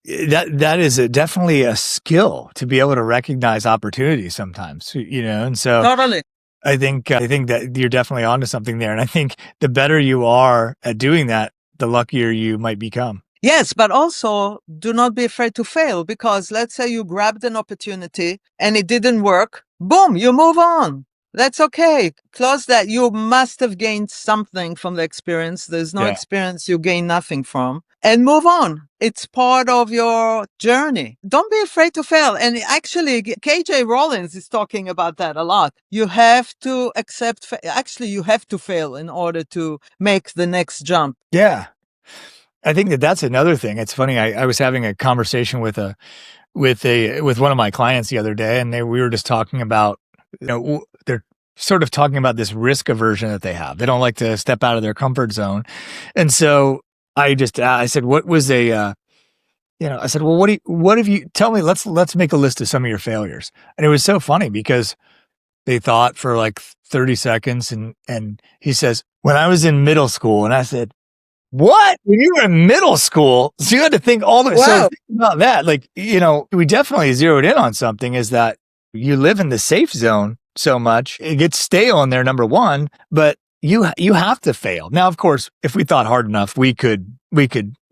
that is definitely a skill to be able to recognize opportunities sometimes, and so totally. I think that you're definitely onto something there. And I think the better you are at doing that, the luckier you might become. Yes, but also do not be afraid to fail, because let's say you grabbed an opportunity and it didn't work. Boom, you move on. That's okay. Close that. You must have gained something from the experience. There's no experience you gain nothing from. and move on. It's part of your journey. Don't be afraid to fail. And actually, KJ Rollins is talking about that a lot. You have to accept, actually, you have to fail in order to make the next jump. Yeah. I think that that's another thing. It's funny. I was having a conversation with one of my clients the other day, and we were just talking about, they're sort of talking about this risk aversion that they have. They don't like to step out of their comfort zone. And so I said, what was I said, well, what have you, tell me, let's make a list of some of your failures. And it was so funny because they thought for like 30 seconds and he says, when I was in middle school. And I said, what? When you were in middle school? So you had to think all the, Wow. So think about that. Like, we definitely zeroed in on something, is that you live in the safe zone so much. It gets stale in there, number one, but you have to fail. Now, of course, if we thought hard enough, we could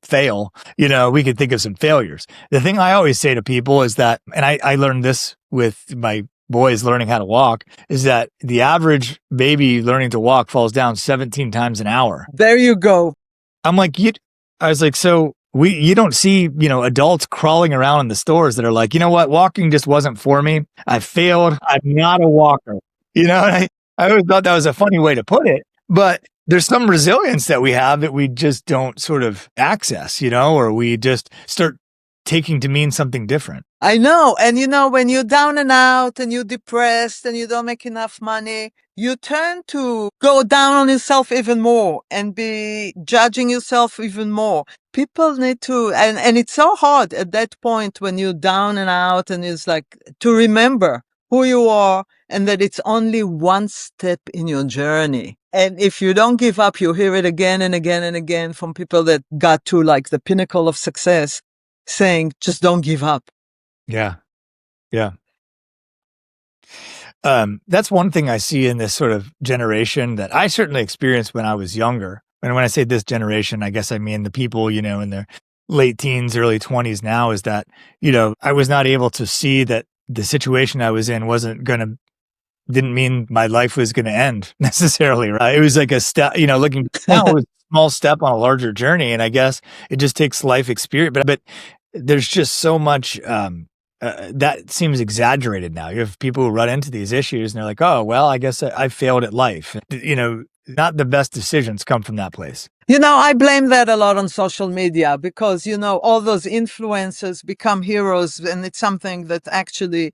fail. We could think of some failures. The thing I always say to people is that, and I learned this with my boys learning how to walk, is that the average baby learning to walk falls down 17 times an hour. There you go. I'm like, I was like, so you don't see, adults crawling around in the stores that are like, you know what, walking just wasn't for me. I failed. I'm not a walker. And I always thought that was a funny way to put it, but there's some resilience that we have that we just don't sort of access, or we just start taking to mean something different. I know. And when you're down and out and you're depressed and you don't make enough money, you turn to go down on yourself even more and be judging yourself even more. People need to, and it's so hard at that point when you're down and out, and it's like to remember who you are and that it's only one step in your journey. And if you don't give up, you hear it again and again and again from people that got to like the pinnacle of success, saying, just don't give up. Yeah. Yeah. That's one thing I see in this sort of generation that I certainly experienced when I was younger. And when I say this generation, I guess I mean the people, in their late teens, early 20s now, is that, I was not able to see that the situation I was in didn't mean my life was going to end necessarily, right? It was like a step, looking now, it was a small step on a larger journey. And I guess it just takes life experience, but there's just so much, that seems exaggerated now. You have people who run into these issues and they're like, oh, well, I guess I failed at life. Not the best decisions come from that place. I blame that a lot on social media because, all those influencers become heroes, and it's something that actually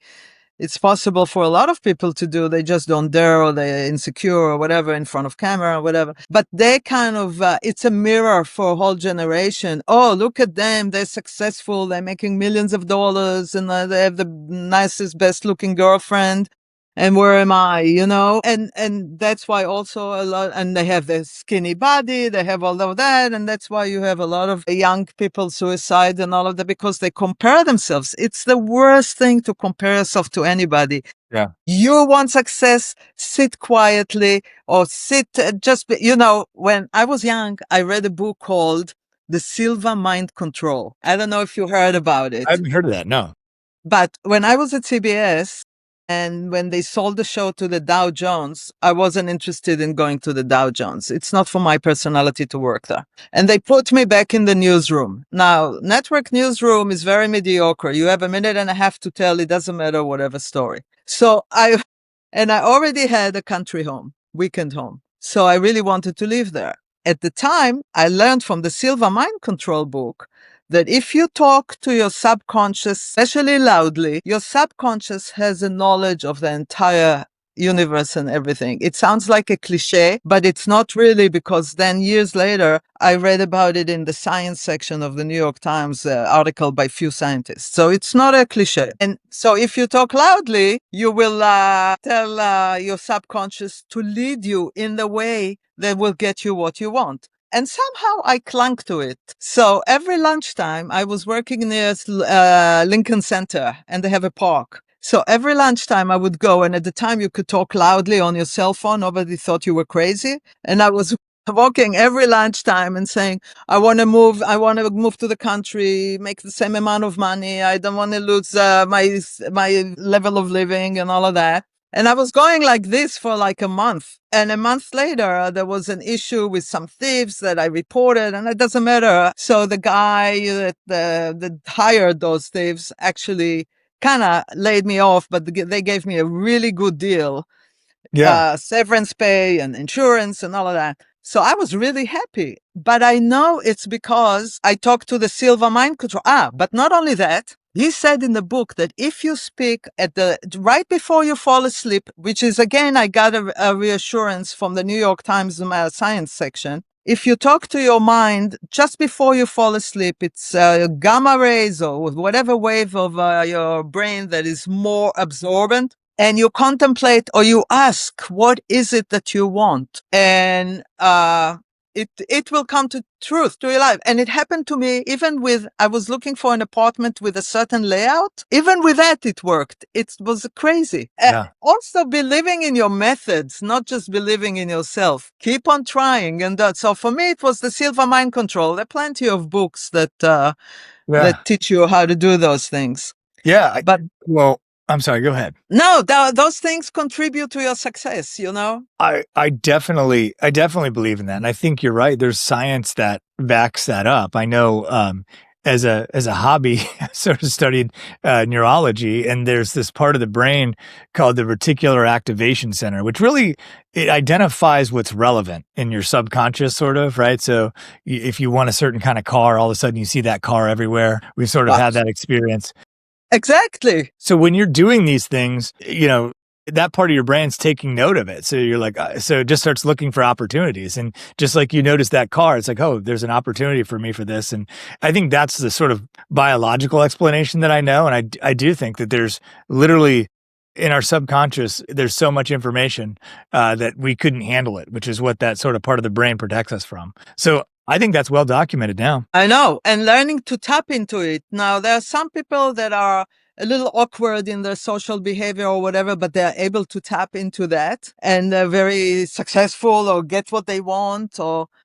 it's possible for a lot of people to do. They just don't dare, or they're insecure or whatever in front of camera or whatever. But they kind of, it's a mirror for a whole generation. Oh, look at them. They're successful. They're making millions of dollars, and they have the nicest, best looking girlfriend. And where am I, And that's why also a lot, and they have the skinny body, they have all of that. And that's why you have a lot of young people suicide and all of that, because they compare themselves. It's the worst thing to compare yourself to anybody. Yeah. You want success, sit quietly or when I was young, I read a book called The Silva Mind Control. I don't know if you heard about it. I haven't heard of that. No. But when I was at CBS, and when they sold the show to the Dow Jones, I wasn't interested in going to the Dow Jones. It's not for my personality to work there. And they put me back in the newsroom. Now, network newsroom is very mediocre. You have a minute and a half to tell. It doesn't matter whatever story. So I already had a country home, weekend home. So I really wanted to live there. At the time, I learned from the Silva Mind Control book that if you talk to your subconscious, especially loudly, your subconscious has a knowledge of the entire universe and everything. It sounds like a cliche, but it's not really, because then years later, I read about it in the science section of the New York Times article by few scientists. So it's not a cliche. And so if you talk loudly, you will tell your subconscious to lead you in the way that will get you what you want. And somehow I clung to it. So every lunchtime, I was working near Lincoln Center, and they have a park. So every lunchtime I would go, and at the time you could talk loudly on your cell phone. Nobody thought you were crazy. And I was walking every lunchtime and saying, I want to move to the country, make the same amount of money. I don't want to lose my level of living and all of that. And I was going like this for like a month. And a month later, there was an issue with some thieves that I reported, and it doesn't matter. So the guy that hired those thieves actually kind of laid me off, but they gave me a really good deal. Yeah. Severance pay and insurance and all of that. So I was really happy. But I know it's because I talked to the Silva mind control. But not only that, he said in the book that if you speak at the right before you fall asleep, which is again, I got a reassurance from the New York Times science section. If you talk to your mind just before you fall asleep, it's gamma rays or whatever wave of your brain that is more absorbent. And you contemplate or you ask, what is it that you want? And it will come to truth to your life. And it happened to me even with, I was looking for an apartment with a certain layout. Even with that, it worked. It was crazy. Yeah. Also believing in your methods, not just believing in yourself. Keep on trying. And so for me, it was the Silva mind control. There are plenty of books that teach you how to do those things. Yeah. But Well, I'm sorry, go ahead. no, those things contribute to your success, you know? I definitely believe in that. And I think you're right. There's science that backs that up. I know, as a hobby, I sort of studied neurology, and there's this part of the brain called the reticular activation center, which really it identifies what's relevant in your subconscious, sort of, right? So if you want a certain kind of car, all of a sudden you see that car everywhere. We've sort of had that experience. Exactly. So when you're doing these things, that part of your brain's taking note of it. So you're like, so it just starts looking for opportunities. And just like you notice that car, it's like, oh, there's an opportunity for me for this. And I think that's the sort of biological explanation that I know. And I do think that there's literally in our subconscious, there's so much information that we couldn't handle it, which is what that sort of part of the brain protects us from. So I think that's well documented now. I know. And learning to tap into it. Now, there are some people that are a little awkward in their social behavior or whatever, but they're able to tap into that and they're very successful or get what they want.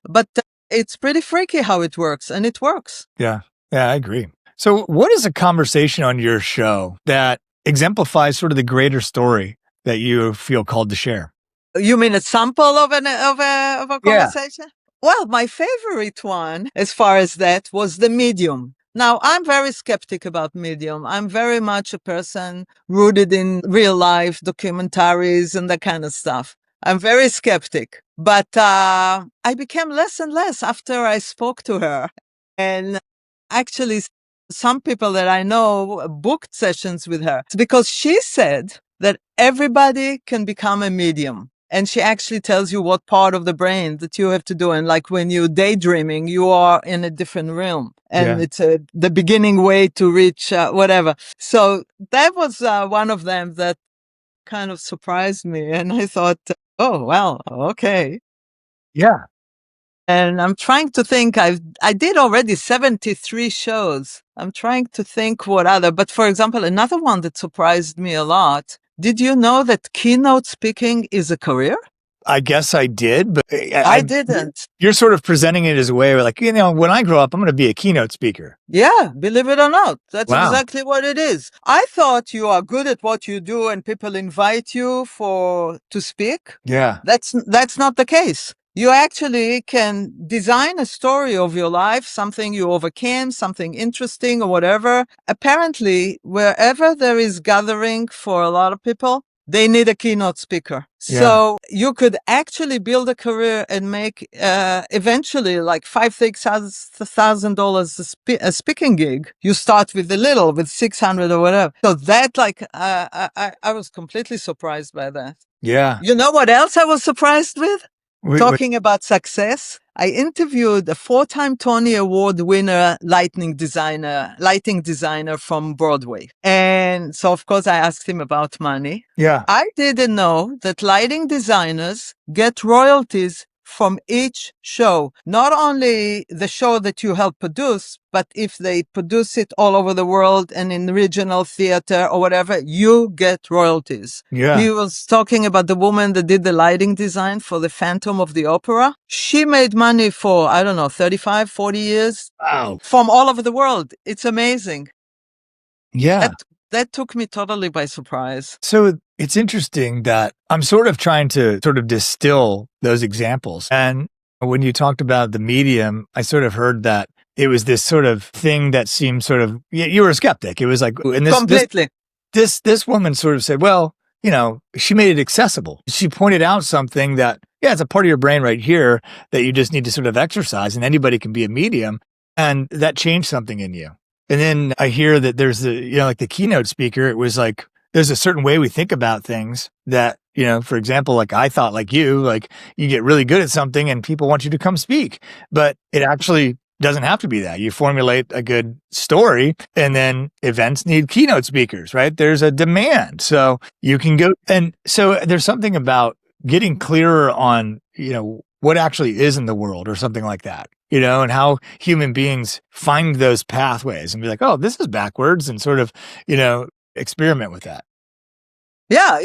But it's pretty freaky how it works, and it works. Yeah. Yeah, I agree. So what is a conversation on your show that exemplifies sort of the greater story that you feel called to share? You mean a sample of a conversation? Yeah. Well, my favorite one, as far as that, was the medium. Now, I'm very skeptic about medium. I'm very much a person rooted in real life documentaries and that kind of stuff. I'm very skeptic, but I became less and less after I spoke to her. And actually, some people that I know booked sessions with her. It's because she said that everybody can become a medium. And she actually tells you what part of the brain that you have to do. And like when you're daydreaming, you are in a different realm. And it's the beginning way to reach whatever. So that was one of them that kind of surprised me. And I thought, oh, well, okay. Yeah. And I'm trying to think, I did already 73 shows. I'm trying to think what other, but for example, another one that surprised me a lot. Did you know that keynote speaking is a career? I guess I did, but I didn't. You're sort of presenting it as a way where like, when I grow up, I'm going to be a keynote speaker. Yeah, believe it or not. That's Wow. exactly what it is. I thought you are good at what you do and people invite you to speak. Yeah. That's not the case. You actually can design a story of your life, something you overcame, something interesting or whatever. Apparently, wherever there is gathering for a lot of people, they need a keynote speaker. Yeah. So you could actually build a career and make eventually like $5,000 a speaking gig. You start with with 600 or whatever. So that I was completely surprised by that. Yeah. You know what else I was surprised with? Talking about success, I interviewed a 4-time Tony Award winner lighting designer from Broadway. And so, of course, I asked him about money. Yeah. I didn't know that lighting designers get royalties from each show, not only the show that you help produce, but if they produce it all over the world and in regional theater or whatever, you get royalties. Yeah. He was talking about the woman that did the lighting design for the Phantom of the Opera. She made money for, I don't know, 35, 40 years. Wow. From all over the world. It's amazing. Yeah. That took me totally by surprise. So it's interesting that I'm sort of trying to sort of distill those examples. And when you talked about the medium, I sort of heard that it was this sort of thing that seemed sort of, you were a skeptic. It was like, and Completely. this woman sort of said, well, she made it accessible. She pointed out something that, yeah, it's a part of your brain right here that you just need to sort of exercise, and anybody can be a medium. And that changed something in you. And then I hear that there's like the keynote speaker, it was like, there's a certain way we think about things that, for example, like I thought like you get really good at something and people want you to come speak, but it actually doesn't have to be that. You formulate a good story and then events need keynote speakers, right? There's a demand. So you can go. And so there's something about getting clearer on, what actually is in the world or something like that, and how human beings find those pathways and be like, oh, this is backwards, and sort of, experiment with that. Yeah.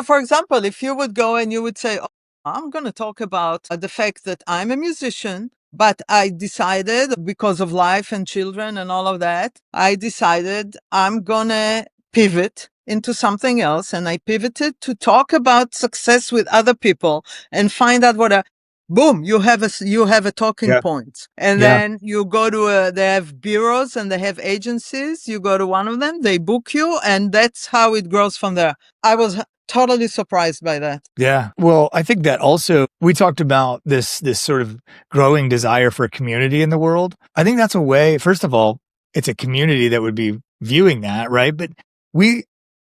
For example, if you would go and you would say, oh, I'm going to talk about the fact that I'm a musician, but I decided because of life and children and all of that, I decided I'm going to pivot into something else. And I pivoted to talk about success with other people and find out boom, you have a talking point. And then you go to they have bureaus and they have agencies. You go to one of them, they book you, and that's how it grows from there. I was totally surprised by that. Yeah. Well, I think that also we talked about this sort of growing desire for a community in the world. I think that's a way, first of all, it's a community that would be viewing that, right? But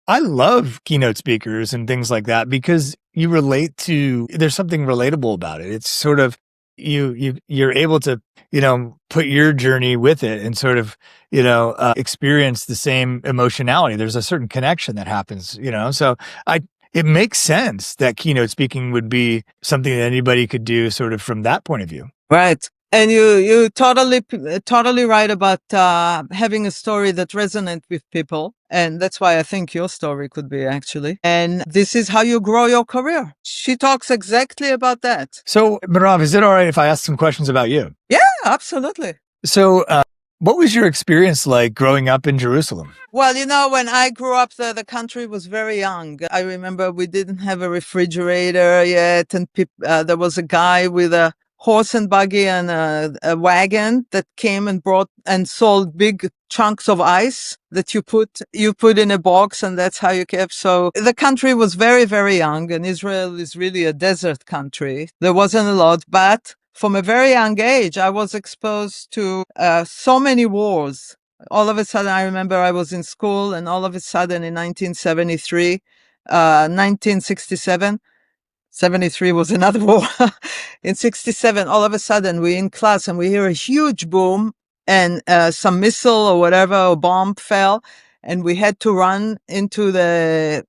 I love keynote speakers and things like that because you relate to, there's something relatable about it. It's sort of, you're able to, put your journey with it and sort of, experience the same emotionality. There's a certain connection that happens, so it makes sense that keynote speaking would be something that anybody could do sort of from that point of view. Right. And you totally right about having a story that resonates with people. And that's why I think your story could be actually. And this is how you grow your career. She talks exactly about that. So, Mirav, is it all right if I ask some questions about you? Yeah, absolutely. So, what was your experience like growing up in Jerusalem? Well, when I grew up, the country was very young. I remember we didn't have a refrigerator yet. And there was a guy with a horse and buggy and a wagon that came and brought and sold big chunks of ice that you put in a box, and that's how you kept. So the country was very, very young, and Israel is really a desert country. There wasn't a lot, but from a very young age, I was exposed to so many wars. All of a sudden, I remember I was in school, and all of a sudden in 1973, 1967, 73 was another war. In 67, all of a sudden we're in class and we hear a huge boom and some missile or whatever, or bomb fell. And we had to run into the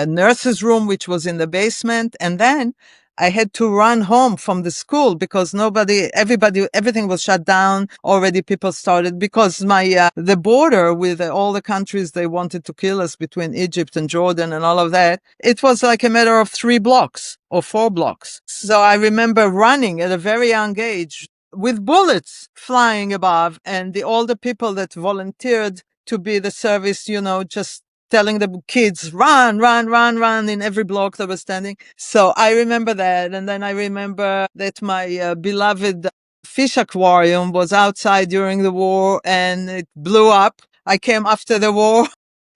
nurse's room, which was in the basement. And then I had to run home from the school because everything was shut down. Already people started because the border with all the countries they wanted to kill us between Egypt and Jordan and all of that, it was like a matter of 3 blocks or 4 blocks. So I remember running at a very young age with bullets flying above, and all the people that volunteered to be the service, just telling the kids, run, run, run, run in every block that was standing. So I remember that. And then I remember that my beloved fish aquarium was outside during the war and it blew up. I came after the war.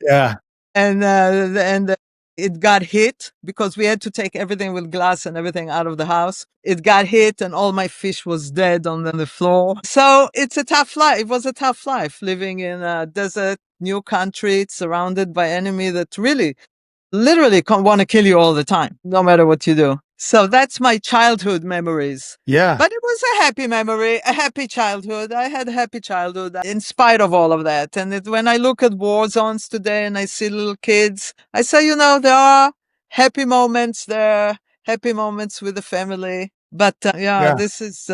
Yeah. And it got hit because we had to take everything with glass and everything out of the house. It got hit and all my fish was dead on the floor. So it's a tough life. It was a tough life living in a desert, new country, surrounded by enemy that really, literally want to kill you all the time, no matter what you do. So that's my childhood memories. Yeah. But it was a happy memory, a happy childhood. I had a happy childhood in spite of all of that. And when I look at war zones today and I see little kids, I say, there are happy moments there, happy moments with the family. But this is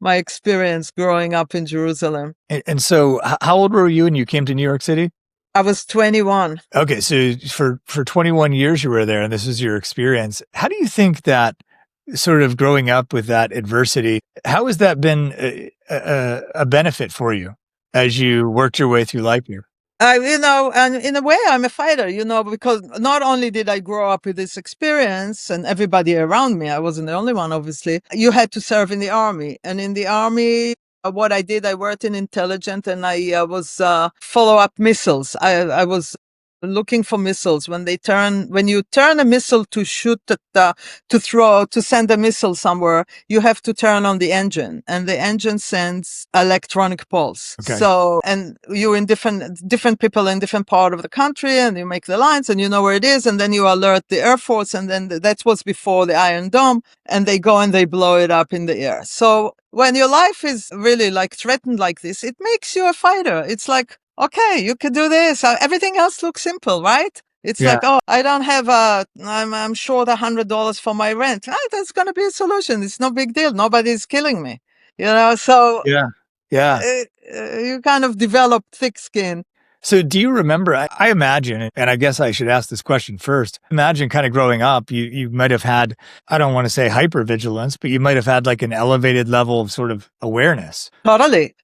my experience growing up in Jerusalem. And so how old were you when you came to New York City? I was 21. Okay. So for 21 years you were there and this was your experience. How do you think that sort of growing up with that adversity, how has that been a benefit for you as you worked your way through life here? And in a way, I'm a fighter, because not only did I grow up with this experience and everybody around me, I wasn't the only one, obviously, you had to serve in the army. And in the army, what I did, I worked in intelligence and I was follow up missiles. I was looking for missiles when you turn a missile to shoot at, to send a missile somewhere, you have to turn on the engine and the engine sends electronic pulse. Okay. So, and you're in different people in different part of the country and you make the lines and you know where it is. And then you alert the Air Force. And then that was before the Iron Dome and they go and they blow it up in the air. So when your life is really like threatened like this, it makes you a fighter. It's like, okay, you could do this. Everything else looks simple, right? It's like, oh, I don't have I'm short $100 for my rent. That's going to be a solution. It's no big deal. Nobody's killing me, so you kind of develop thick skin. So do you remember, I imagine, and I guess I should ask this question first, imagine kind of growing up, you might have had, I don't want to say hypervigilance, but you might have had like an elevated level of sort of awareness. Totally.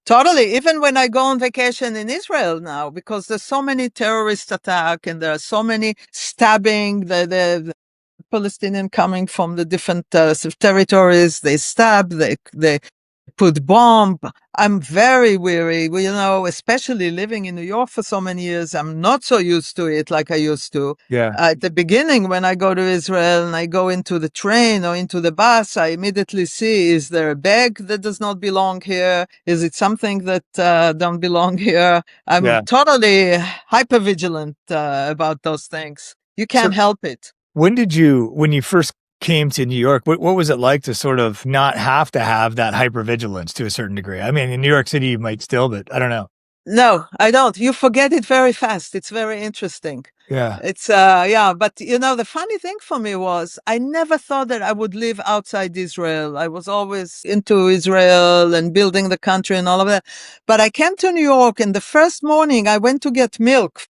Even when I go on vacation in Israel now, because there's so many terrorist attacks and there are so many stabbing, the Palestinian coming from the different territories, they stab, they put bomb. I'm very weary, especially living in New York for so many years. I'm not so used to it like I used to. Yeah. At the beginning, when I go to Israel and I go into the train or into the bus, I immediately see, is there a bag that does not belong here? Is it something that don't belong here? I'm totally hypervigilant about those things. You can't help it. When you first came to New York, what was it like to sort of not have to have that hypervigilance to a certain degree? I mean, in New York City, you might still, but I don't know. No, I don't. You forget it very fast. It's very interesting. Yeah. It's, but the funny thing for me was I never thought that I would live outside Israel. I was always into Israel and building the country and all of that. But I came to New York and the first morning I went to get milk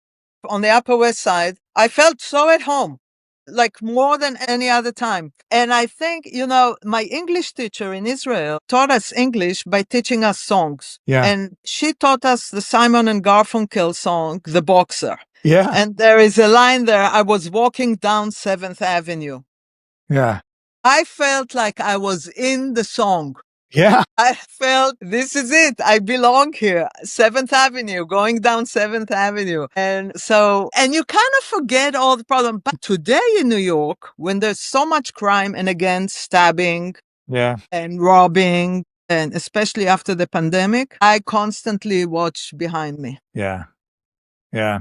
on the Upper West Side. I felt so at home, like more than any other time. And I think, my English teacher in Israel taught us English by teaching us songs. Yeah. And she taught us the Simon and Garfunkel song, The Boxer. Yeah. And there is a line there. I was walking down 7th Avenue. Yeah. I felt like I was in the song. Yeah. I felt this is it. I belong here. 7th Avenue, going down 7th Avenue. And you kind of forget all the problem. But today in New York, when there's so much crime and again, stabbing and robbing, and especially after the pandemic, I constantly watch behind me. Yeah. Yeah.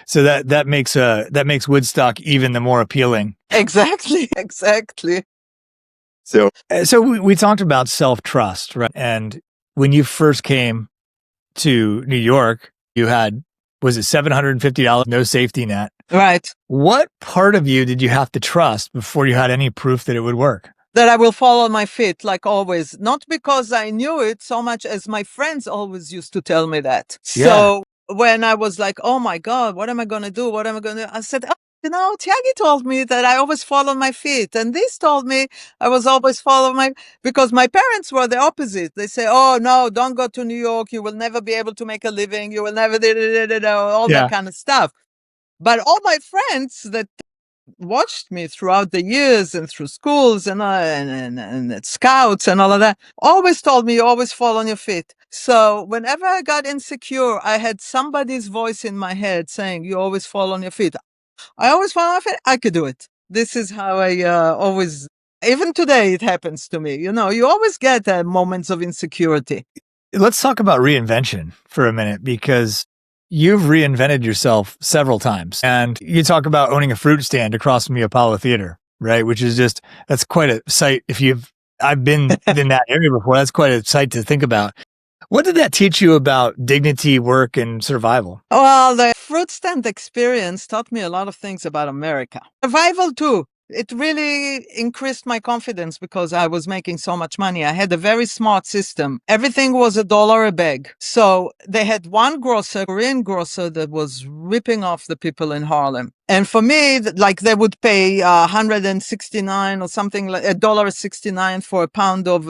So that makes Woodstock even the more appealing. Exactly. So we talked about self-trust, right? And when you first came to New York, you had, was it $750, no safety net? Right. What part of you did you have to trust before you had any proof that it would work? That I will fall on my feet, like always. Not because I knew it so much as my friends always used to tell me that. Yeah. So when I was like, oh my God, what am I going to do? I said, Tiagi told me that I always fall on my feet. And this told me I was always because my parents were the opposite. They say, oh no, don't go to New York. You will never be able to make a living. You will never, all that kind of stuff. But all my friends that watched me throughout the years and through schools and at scouts and all of that always told me you always fall on your feet. So whenever I got insecure, I had somebody's voice in my head saying, you always fall on your feet. I always fall on my feet. I could do it. This is how I always, even today, it happens to me. You always get moments of insecurity. Let's talk about reinvention for a minute, because you've reinvented yourself several times. And you talk about owning a fruit stand across from the Apollo Theater, right? Which is that's quite a sight. I've been in that area before. That's quite a sight to think about. What did that teach you about dignity, work, and survival? Well, the fruit stand experience taught me a lot of things about America. Survival too. It really increased my confidence because I was making so much money. I had a very smart system. Everything was $1 a bag. So they had one grocer, Korean grocer, that was ripping off the people in Harlem. And for me, like they would pay 169 or something like $1.69 for a pound of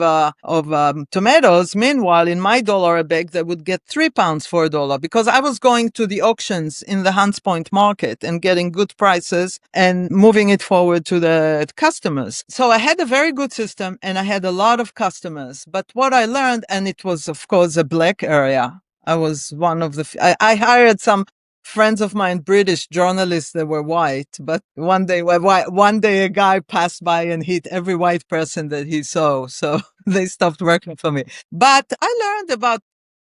tomatoes. Meanwhile, in my $1 a bag, they would get 3 pounds for $1 because I was going to the auctions in the Hunts Point market and getting good prices and moving it forward to the customers. So I had a very good system and I had a lot of customers. But what I learned, and it was, of course, a black area. I was one of the, I hired some friends of mine, British journalists that were white, but one day a guy passed by and hit every white person that he saw. So they stopped working for me. But I learned about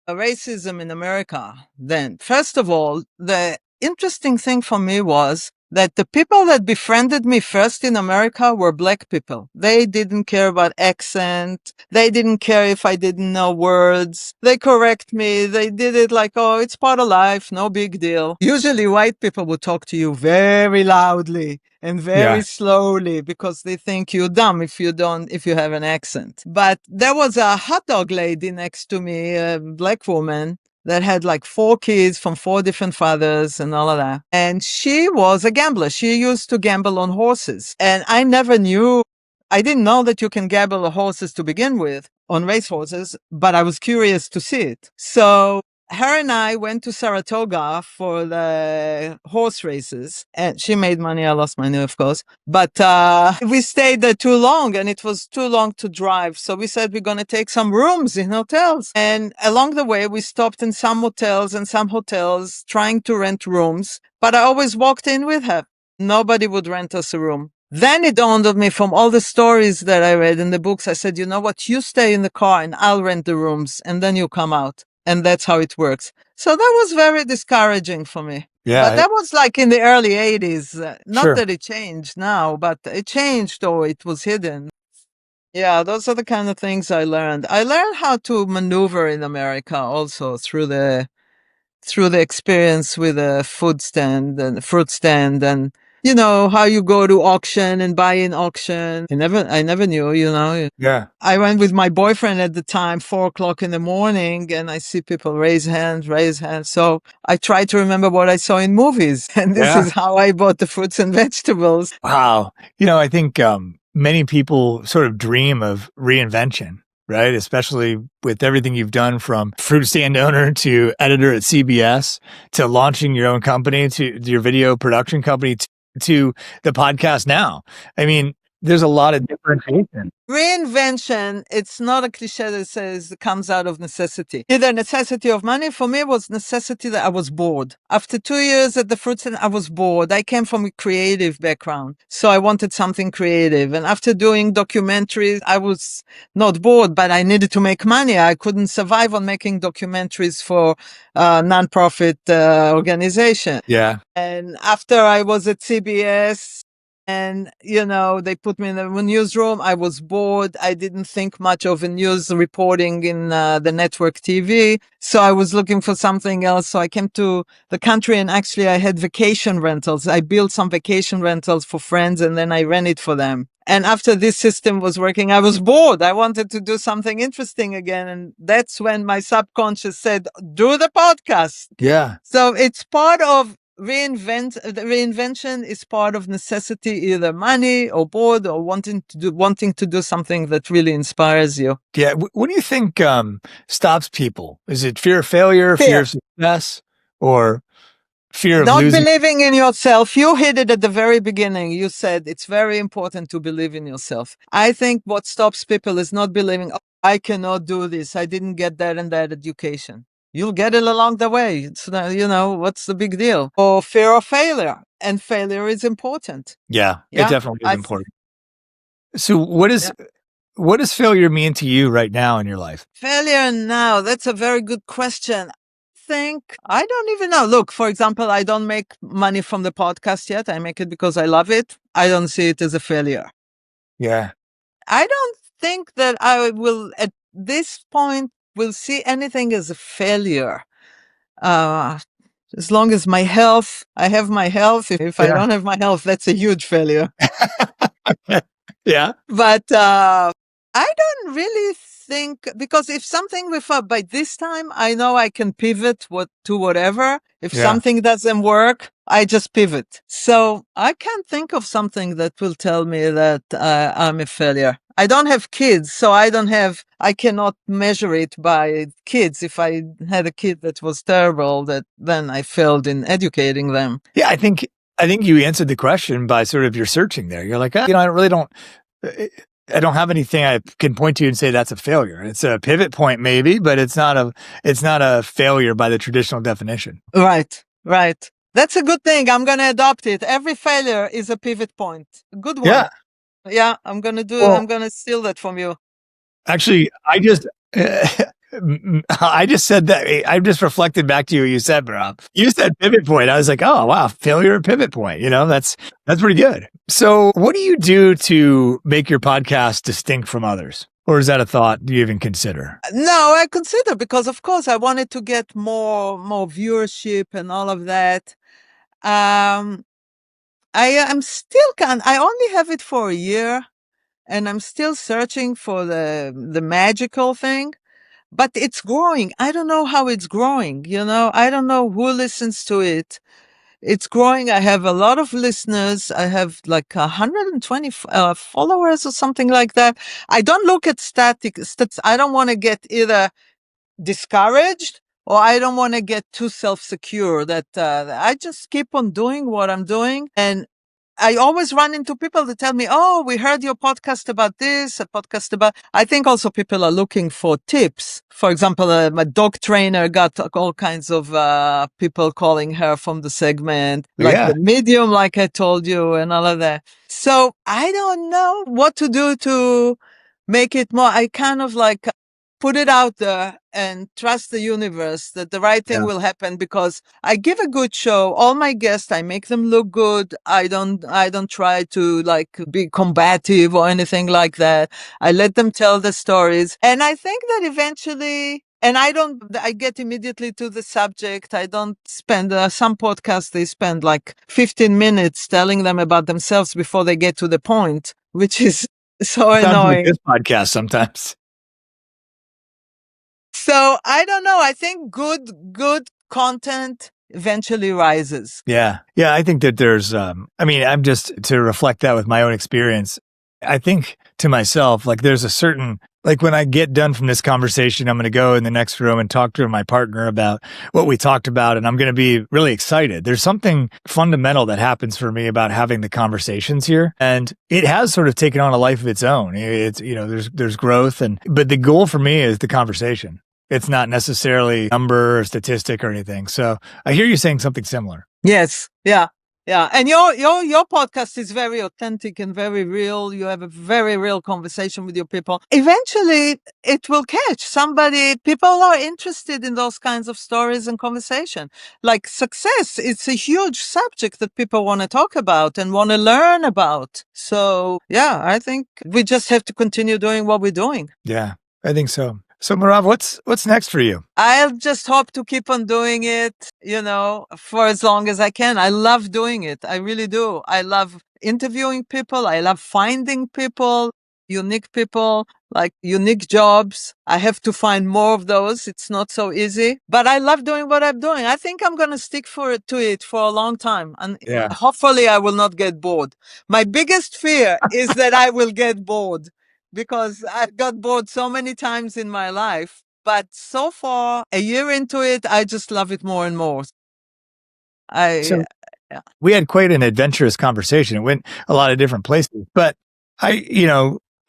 racism in America then. First of all, the interesting thing for me was that the people that befriended me first in America were black people. They didn't care about accent. They didn't care if I didn't know words. They correct me. They did it like, oh, it's part of life. No big deal. Usually white people would talk to you very loudly and very slowly because they think you're dumb if you have an accent. But there was a hot dog lady next to me, a black woman, that had like 4 kids from 4 different fathers and all of that. And she was a gambler. She used to gamble on horses. And I didn't know that you can gamble on horses to begin with, on race horses, but I was curious to see it. So her and I went to Saratoga for the horse races, and she made money. I lost money, of course, but we stayed there too long and it was too long to drive. So we said we're going to take some rooms in hotels. And along the way, we stopped in some motels and some hotels trying to rent rooms, but I always walked in with her. Nobody would rent us a room. Then it dawned on me from all the stories that I read in the books. I said, you know what? You stay in the car and I'll rent the rooms and then you come out. And that's how it works. So that was very discouraging for me. Yeah. But that was like in the early 80s. Not Sure. that it changed now, but it changed or it was hidden. Yeah, those are the kind of things I learned. I learned how to maneuver in America also through the experience with a food stand and fruit stand, and how you go to auction and buy in auction. I never knew, Yeah. I went with my boyfriend at the time, 4 o'clock in the morning, and I see people raise hands. So I try to remember what I saw in movies, and this Yeah. is how I bought the fruits and vegetables. Wow. I think many people sort of dream of reinvention, right? Especially with everything you've done, from fruit stand owner to editor at CBS to launching your own company to your video production company to the podcast now. I mean, there's a lot of differentiation. Reinvention, it's not a cliche that says it comes out of necessity. Either necessity of money. For me, it was necessity that I was bored. After 2 years at the fruit stand, I was bored. I came from a creative background, so I wanted something creative. And after doing documentaries, I was not bored, but I needed to make money. I couldn't survive on making documentaries for a nonprofit organization. Yeah. And after I was at CBS, and, they put me in the newsroom. I was bored. I didn't think much of a news reporting in the network TV. So I was looking for something else. So I came to the country, and actually I had vacation rentals. I built some vacation rentals for friends and then I ran it for them. And after this system was working, I was bored. I wanted to do something interesting again. And that's when my subconscious said, do the podcast. Yeah. So it's part of reinvention is part of necessity, either money or bored or wanting to do something that really inspires you. Yeah. What do you think stops people? Is it fear of failure, fear of success, or fear of not losing? believing in yourself? You hit it at the very beginning. You said it's very important to believe in yourself. I think what stops people is not believing, oh, I cannot do this. I didn't get that and that education. You'll get it along the way. It's, what's the big deal? Or fear of failure. And failure is important. Yeah, it definitely is important. So what does failure mean to you right now in your life? Failure now, that's a very good question. I don't even know. Look, for example, I don't make money from the podcast yet. I make it because I love it. I don't see it as a failure. Yeah. I don't think that I will, at this point, will see anything as a failure. As long as I have my health. If I don't have my health, that's a huge failure. Yeah. But I don't really think, because if something by this time, I know I can pivot to whatever. If Yeah. something doesn't work, I just pivot. So I can't think of something that will tell me that I'm a failure. I don't have kids, so I cannot measure it by kids. If I had a kid that was terrible, then I failed in educating them. Yeah. I think you answered the question by sort of your searching there. You're like, I don't have anything I can point to and say that's a failure. It's a pivot point maybe, but it's not a failure by the traditional definition. Right. That's a good thing. I'm going to adopt it. Every failure is a pivot point. A good one. Yeah. Yeah, I'm going Well, to steal that from you. actually, I just said that. I just reflected back to you what you said, Mirav. You said pivot point. I was like, oh, wow, failure pivot point. That's pretty good. So what do you do to make your podcast distinct from others? Or is that a thought you even consider? No, I consider, because of course I wanted to get more viewership and all of that. I am still I only have it for a year, and I'm still searching for the magical thing. But it's growing. I don't know how it's growing. I don't know who listens to it. It's growing. I have a lot of listeners. I have like 120 followers or something like that. I don't look at stats. I don't want to get either discouraged, or I don't want to get too self-secure that I just keep on doing what I'm doing. And I always run into people that tell me, oh, we heard your podcast about this, a podcast about. I think also people are looking for tips. For example, my dog trainer got all kinds of people calling her from the segment, like the Medium, like I told you, and all of that. So I don't know what to do to make it more. I kind of like put it out there and trust the universe that the right thing will happen, because I give a good show. All my guests, I make them look good. I don't try to like be combative or anything like that. I let them tell the stories. And I think that eventually, and I get immediately to the subject. I don't spend, some podcasts, they spend like 15 minutes telling them about themselves before they get to the point, which is so Sounds like annoying. this podcast sometimes. So I don't know. I think good content eventually rises. Yeah. Yeah. I think that there's, I'm just to reflect that with my own experience. I think to myself, like there's a certain, like when I get done from this conversation, I'm going to go in the next room and talk to my partner about what we talked about. And I'm going to be really excited. There's something fundamental that happens for me about having the conversations here. And it has sort of taken on a life of its own. It's, there's growth, but the goal for me is the conversation. It's not necessarily number or statistic or anything. So I hear you saying something similar. Yes. Yeah. Yeah. And your podcast is very authentic and very real. You have a very real conversation with your people. Eventually it will catch somebody. People are interested in those kinds of stories and conversation. Like success, it's a huge subject that people want to talk about and want to learn about. So yeah, I think we just have to continue doing what we're doing. Yeah, I think so. So Mirav, what's next for you? I'll just hope to keep on doing it, for as long as I can. I love doing it. I really do. I love interviewing people. I love finding people, unique people, like unique jobs. I have to find more of those. It's not so easy, but I love doing what I'm doing. I think I'm going to stick to it for a long time. And hopefully I will not get bored. My biggest fear is that I will get bored, because I've got bored so many times in my life. But so far, a year into it, I just love it more and more. We had quite an adventurous conversation. It went a lot of different places, but I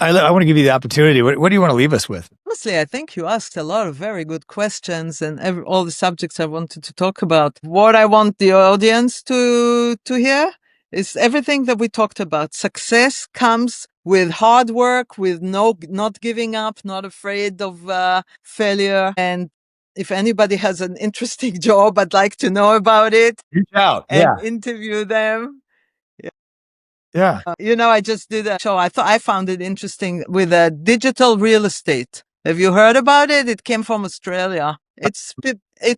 want to give you the opportunity. What do you want to leave us with? Honestly, I think you asked a lot of very good questions, and all the subjects I wanted to talk about. What I want the audience to hear is everything that we talked about. Success comes with hard work, with not giving up, not afraid of failure. And if anybody has an interesting job, I'd like to know about it. Reach out and interview them. Yeah. I just did a show. I found it interesting with digital real estate. Have you heard about it? It came from Australia. It's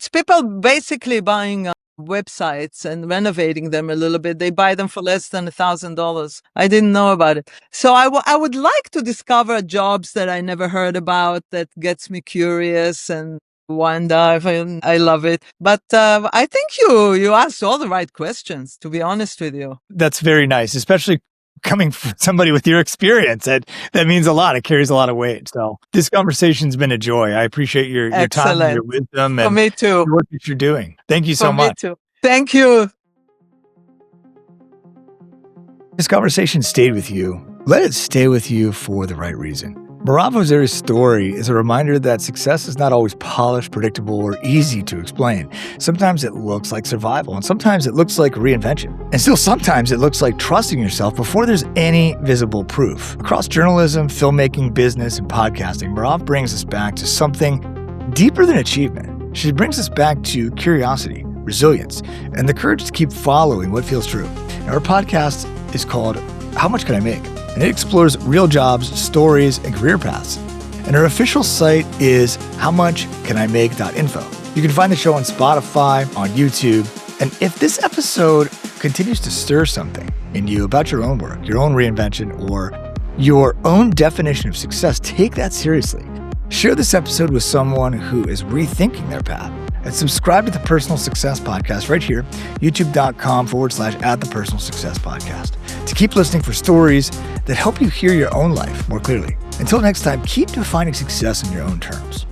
people basically buying websites and renovating them a little bit. They buy them for less than $1,000. I didn't know about it. So I would like to discover jobs that I never heard about that gets me curious and wonder if I love it. But I think you asked all the right questions, to be honest with you. That's very nice, especially coming from somebody with your experience. That means a lot. It carries a lot of weight. So this conversation's been a joy. I appreciate your time and your wisdom and me too. the work that you're doing. Thank you so much. Me too. Thank you. This conversation stayed with you. Let it stay with you for the right reason. Mirav Ozeri's story is a reminder that success is not always polished, predictable, or easy to explain. Sometimes it looks like survival, and sometimes it looks like reinvention. And still sometimes it looks like trusting yourself before there's any visible proof. Across journalism, filmmaking, business, and podcasting, Mirav brings us back to something deeper than achievement. She brings us back to curiosity, resilience, and the courage to keep following what feels true. Now, her podcast is called How Much Can I Make? And it explores real jobs, stories, and career paths. And her official site is howmuchcanimake.info. You can find the show on Spotify, on YouTube. And if this episode continues to stir something in you about your own work, your own reinvention, or your own definition of success, take that seriously. Share this episode with someone who is rethinking their path. And subscribe to the Personal Success Podcast right here, youtube.com/@thepersonalsuccesspodcast, to keep listening for stories that help you hear your own life more clearly. Until next time, keep defining success on your own terms.